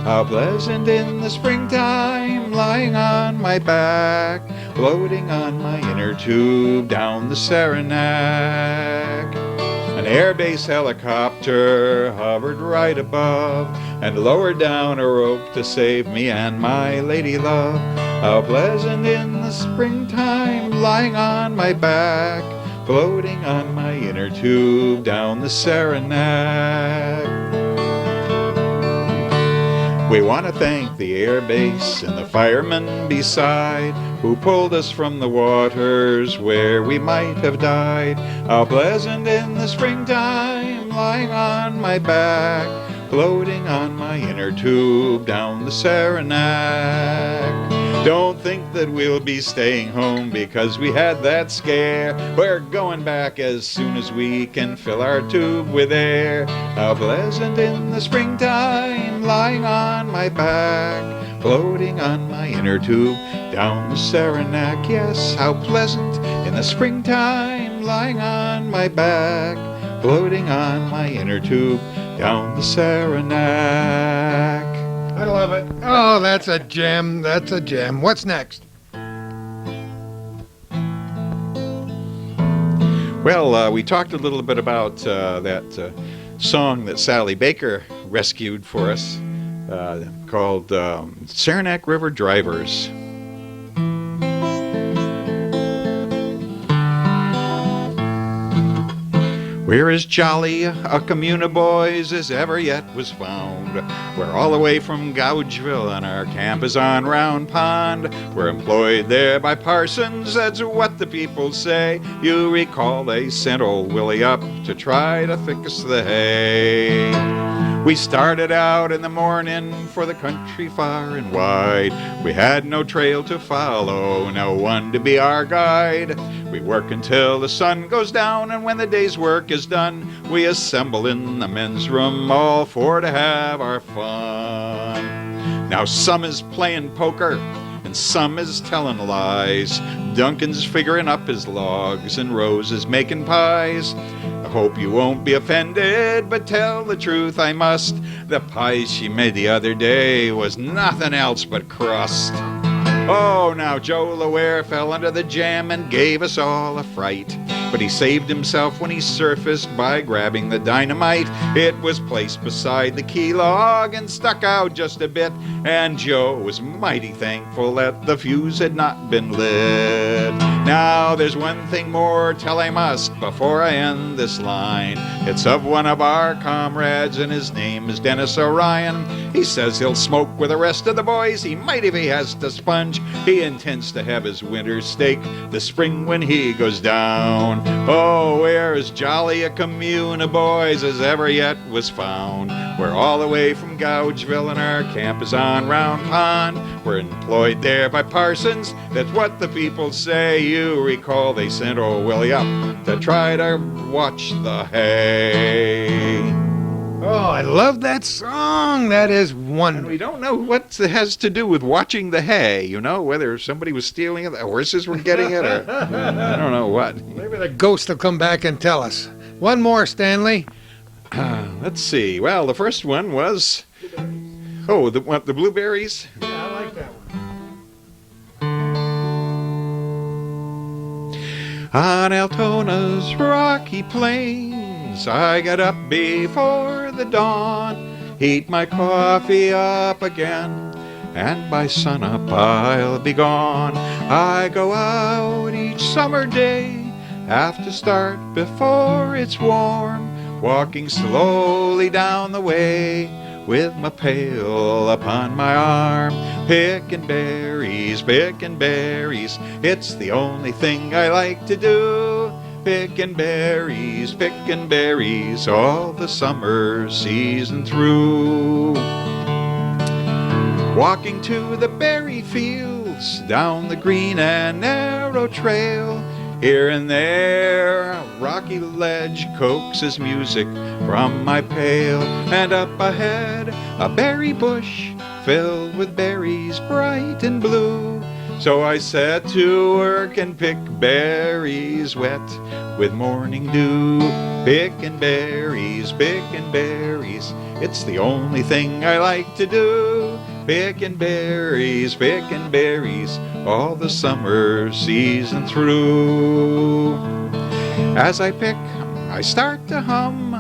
How pleasant in the springtime, lying on my back, floating on my inner tube down the Saranac. An airbase helicopter hovered right above and lowered down a rope to save me and my lady love. How pleasant in the springtime, lying on my back, floating on my inner tube down the Saranac. We want to thank the airbase and the firemen beside, who pulled us from the waters where we might have died. How pleasant in the springtime, lying on my back, floating on my inner tube down the Saranac. Don't think that we'll be staying home because we had that scare. We're going back as soon as we can fill our tube with air. How pleasant in the springtime, lying on my back, floating on my inner tube down the Saranac. Yes, how pleasant in the springtime, lying on my back, floating on my inner tube down the Saranac. I love it. Oh, that's a gem. That's a gem. What's next? Well, we talked a little bit about that song that Sally Baker rescued for us called Saranac River Drivers. We're as jolly a commune of boys as ever yet was found. We're all the way from Gougeville and our camp is on Round Pond. We're employed there by parsons, that's what the people say. You recall they sent old Willie up to try to fix the hay. We started out in the morning for the country far and wide. We had no trail to follow, no one to be our guide. We work until the sun goes down, and when the day's work is done, we assemble in the men's room, all for to have our fun. Now some is playing poker, and some is telling lies. Duncan's figuring up his logs, and Rose is making pies. I hope you won't be offended, but tell the truth I must. The pies she made the other day was nothing else but crust. Oh, now Joe LaWare fell under the jam and gave us all a fright. But he saved himself when he surfaced by grabbing the dynamite. It was placed beside the key log and stuck out just a bit, and Joe was mighty thankful that the fuse had not been lit. Now there's one thing more tell I must before I end this line. It's of one of our comrades, and his name is Dennis Orion. He says he'll smoke with the rest of the boys. He might if he has to sponge. He intends to have his winter's steak the spring when he goes down. Oh, we're as jolly a commune of boys as ever yet was found. We're all the way from Gougeville, and our camp is on Round Pond. We're employed there by parsons, that's what the people say. You recall they sent old Willie up to try to watch the hay. Oh, I love that song. That is And wonderful. we don't know what it has to do with watching the hay, you know, whether somebody was stealing it, the horses were getting it, or I don't know what. Maybe the ghost will come back and tell us. One more, Stanley. Let's see. Well, the first one was, oh, the blueberries. Yeah, I like that one. On Altona's rocky plains, I get up before the dawn, heat my coffee up again, and by sunup I'll be gone. I go out each summer day, have to start before it's warm, walking slowly down the way with my pail upon my arm, picking berries, it's the only thing I like to do. Picking berries, all the summer season through. Walking to the berry fields, down the green and narrow trail, here and there a rocky ledge coaxes music from my pail, and up ahead a berry bush filled with berries bright and blue. So I set to work and pick berries wet with morning dew. Pickin' berries, it's the only thing I like to do. Pickin' berries, all the summer season through. As I pick, I start to hum,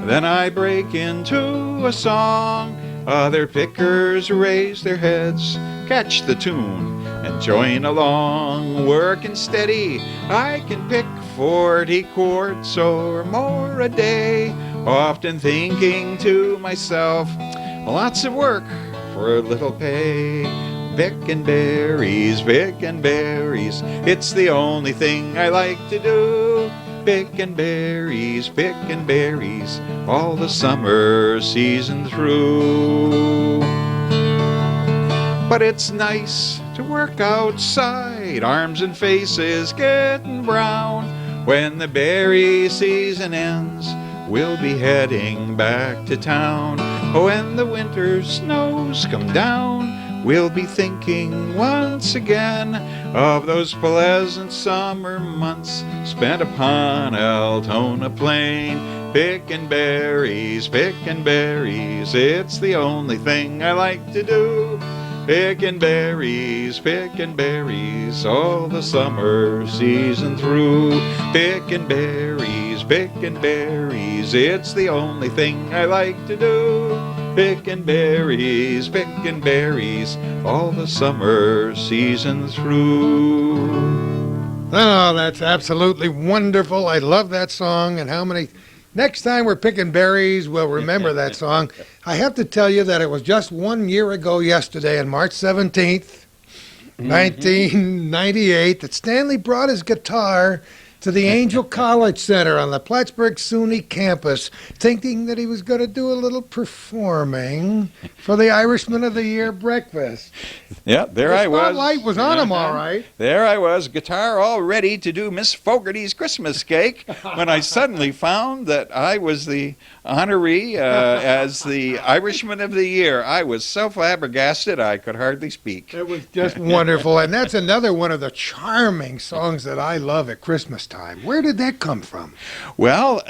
then I break into a song. Other pickers raise their heads, catch the tune, and join along. Working steady, I can pick 40 quarts or more a day, often thinking to myself, lots of work for a little pay. Pickin' berries, it's the only thing I like to do. Pickin' berries, all the summer season through. But it's nice to work outside, arms and faces getting brown. When the berry season ends, we'll be heading back to town. When the winter snows come down, we'll be thinking once again of those pleasant summer months spent upon Altona Plain. Pickin' berries, it's the only thing I like to do. Pickin' berries, all the summer season through. Pickin' berries, it's the only thing I like to do. Pickin' berries, all the summer season through. Oh, that's absolutely wonderful. I love that song, and how many... Next time we're picking berries, we'll remember that song. I have to tell you that it was just 1 year ago yesterday, on March 17th, 1998, that Stanley brought his guitar to the Angel College Center on the Plattsburgh SUNY campus, thinking that he was going to do a little performing for the Irishman of the Year breakfast. Yeah, there I was. The spotlight was on him, all right. There I was, guitar all ready to do Miss Fogarty's Christmas cake, when I suddenly found that I was the honoree as the Irishman of the Year. I was so flabbergasted I could hardly speak. It was just wonderful, and that's another one of the charming songs that I love at Christmas time. Where did that come from? Well,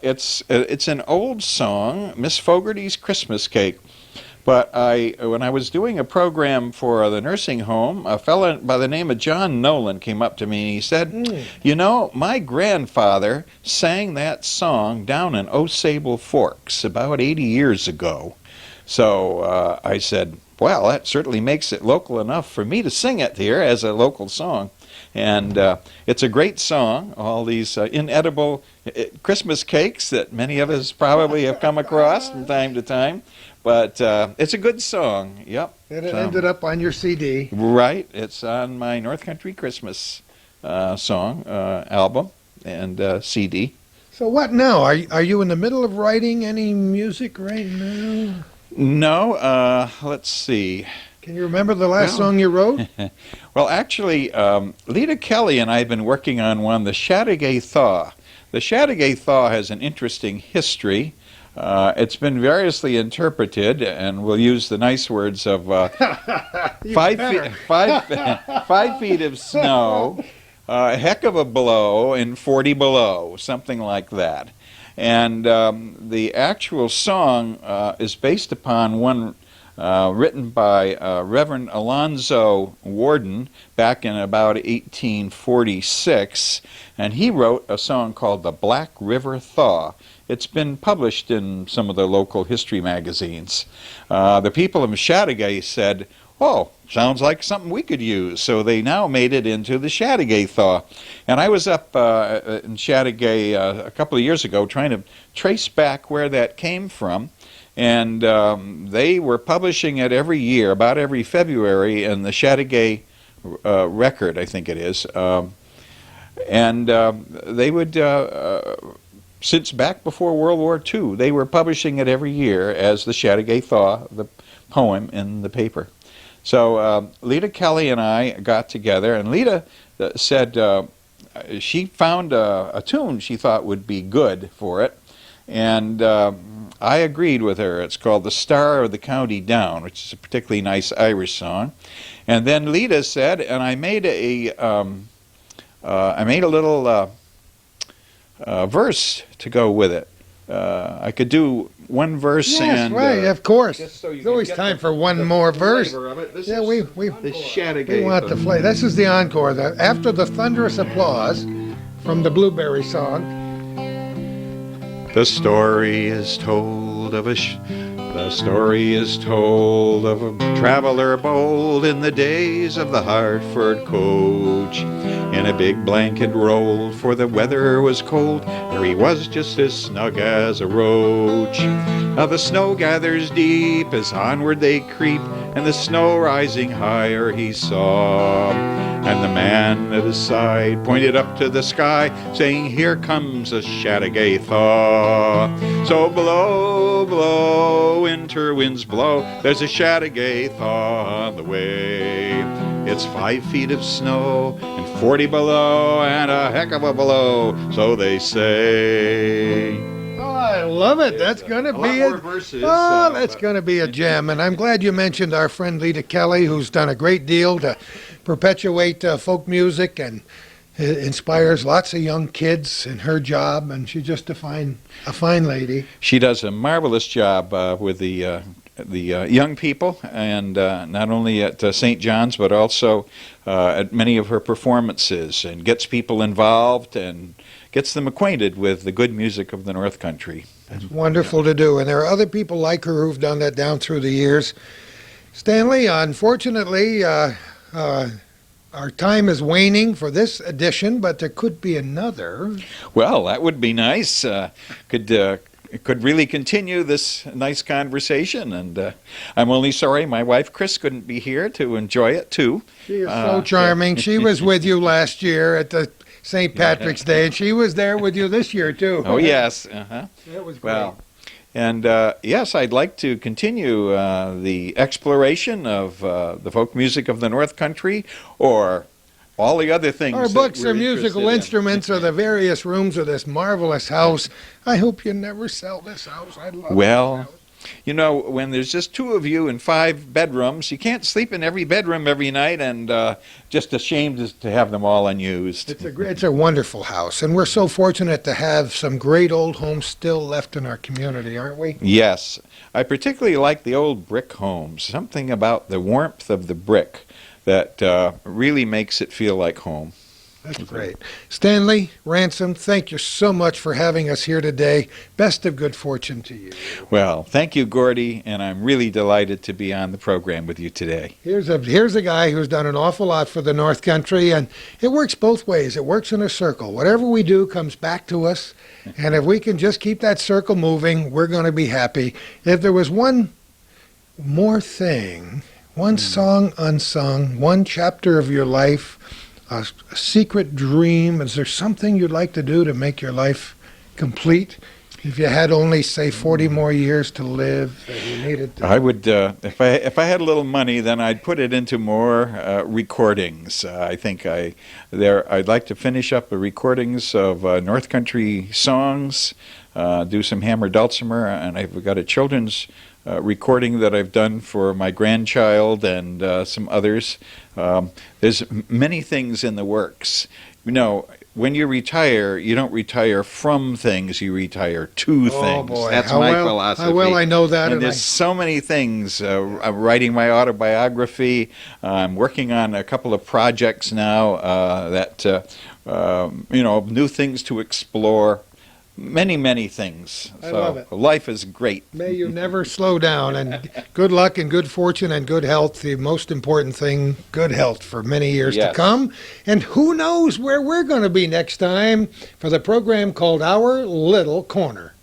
it's an old song, Miss Fogarty's Christmas Cake. But when I was doing a program for the nursing home, a fellow by the name of John Nolan came up to me and he said, you know, my grandfather sang that song down in Osable Forks about 80 years ago. So I said, well, that certainly makes it local enough for me to sing it here as a local song. And it's a great song, all these inedible Christmas cakes that many of us probably have come across from time to time. But it's a good song, yep. And it ended up on your CD. Right, it's on my North Country Christmas song album and CD. So what now? Are you in the middle of writing any music right now? No, let's see. Can you remember the last song you wrote? Well, actually, Lita Kelly and I have been working on one, the Chattagay Thaw. The Chattagay Thaw has an interesting history. It's been variously interpreted, and we'll use the nice words of 5 feet of snow, a heck of a blow, and 40 below, something like that. And the actual song is based upon one written by Reverend Alonzo Warden back in about 1846, and he wrote a song called The Black River Thaw. It's been published in some of the local history magazines. The people of Chattagay said, oh, sounds like something we could use. So they now made it into the Chattagay Thaw. And I was up in Chattagay a couple of years ago trying to trace back where that came from. And they were publishing it every year, about every February, in the Chattagay Record, I think it is. And they would... since back before World War II, they were publishing it every year as the Chattagay Thaw, the poem in the paper. So Lita Kelly and I got together, and Lita said she found a tune she thought would be good for it. And I agreed with her. It's called "The Star of the County Down," which is a particularly nice Irish song. And then Lita said, and I made a little verse to go with it. I could do one verse. Yes, and right, of course. so There's always time for one more verse. Yeah, we want the flavor. This is the encore. After the thunderous applause from the Blueberry song. The story is told of a traveler bold in the days of the Hartford coach. In a big blanket rolled, for the weather was cold. There he was, just as snug as a roach. Now the snow gathers deep as onward they creep, and the snow rising higher he saw. And the man at his side pointed up to the sky, saying, "Here comes a Chattagay thaw." So blow, blow, winter winds blow, there's a Chattagay thaw on the way. It's 5 feet of snow and 40 below, and a heck of a blow, so they say. Oh, I love it. That's going to be it. Oh, that's going to be a gem. And I'm glad you mentioned our friend Lita Kelly, who's done a great deal to perpetuate folk music and inspires lots of young kids in her job. And she's just a fine lady. She does a marvelous job with the young people, and not only at St. John's, but also at many of her performances, and gets people involved and gets them acquainted with the good music of the North Country. It's wonderful to do, and there are other people like her who've done that down through the years. Stanley, unfortunately, our time is waning for this edition, but there could be another. Well, that would be nice. Could really continue this nice conversation, and I'm only sorry my wife Chris couldn't be here to enjoy it too. She is so charming. She was with you last year at the St. Patrick's Day, and she was there with you this year too. Oh yes, It was great. well, and yes, I'd like to continue the exploration of the folk music of the North Country, or all the other things. Our books are or musical instruments or the various rooms of this marvelous house. I hope you never sell this house. I'd love Well, this house. you know, when there's just 2 of you in 5 bedrooms, you can't sleep in every bedroom every night, and just ashamed to have them all unused. It's a wonderful house, and we're so fortunate to have some great old homes still left in our community, aren't we? Yes. I particularly like the old brick homes. Something about the warmth of the brick that really makes it feel like home. That's great. Stanley, Ransom, thank you so much for having us here today. Best of good fortune to you. Well, thank you, Gordy, and I'm really delighted to be on the program with you today. Here's a guy who's done an awful lot for the North Country, and it works both ways. It works in a circle. Whatever we do comes back to us, and if we can just keep that circle moving, we're going to be happy. If there was one more thing, one song unsung, one chapter of your life, a secret dream, is there something you'd like to do to make your life complete? If you had only, say, 40 more years to live, that you needed to... I would, if I had a little money, then I'd put it into more recordings. I think I'd like to finish up the recordings of North Country songs, do some Hammer Dulcimer, and I've got a children's recording that I've done for my grandchild and some others. There's many things in the works. You know, when you retire, you don't retire from things, you retire to things. Boy. That's How my well, philosophy. How well I know that. And there's so many things. I'm writing my autobiography. I'm working on a couple of projects now new things to explore. Many, many things. I love it. Life is great. May you never slow down, and good luck and good fortune and good health. The most important thing, good health for many years to Yes. come. And who knows where we're going to be next time for the program called Our Little Corner.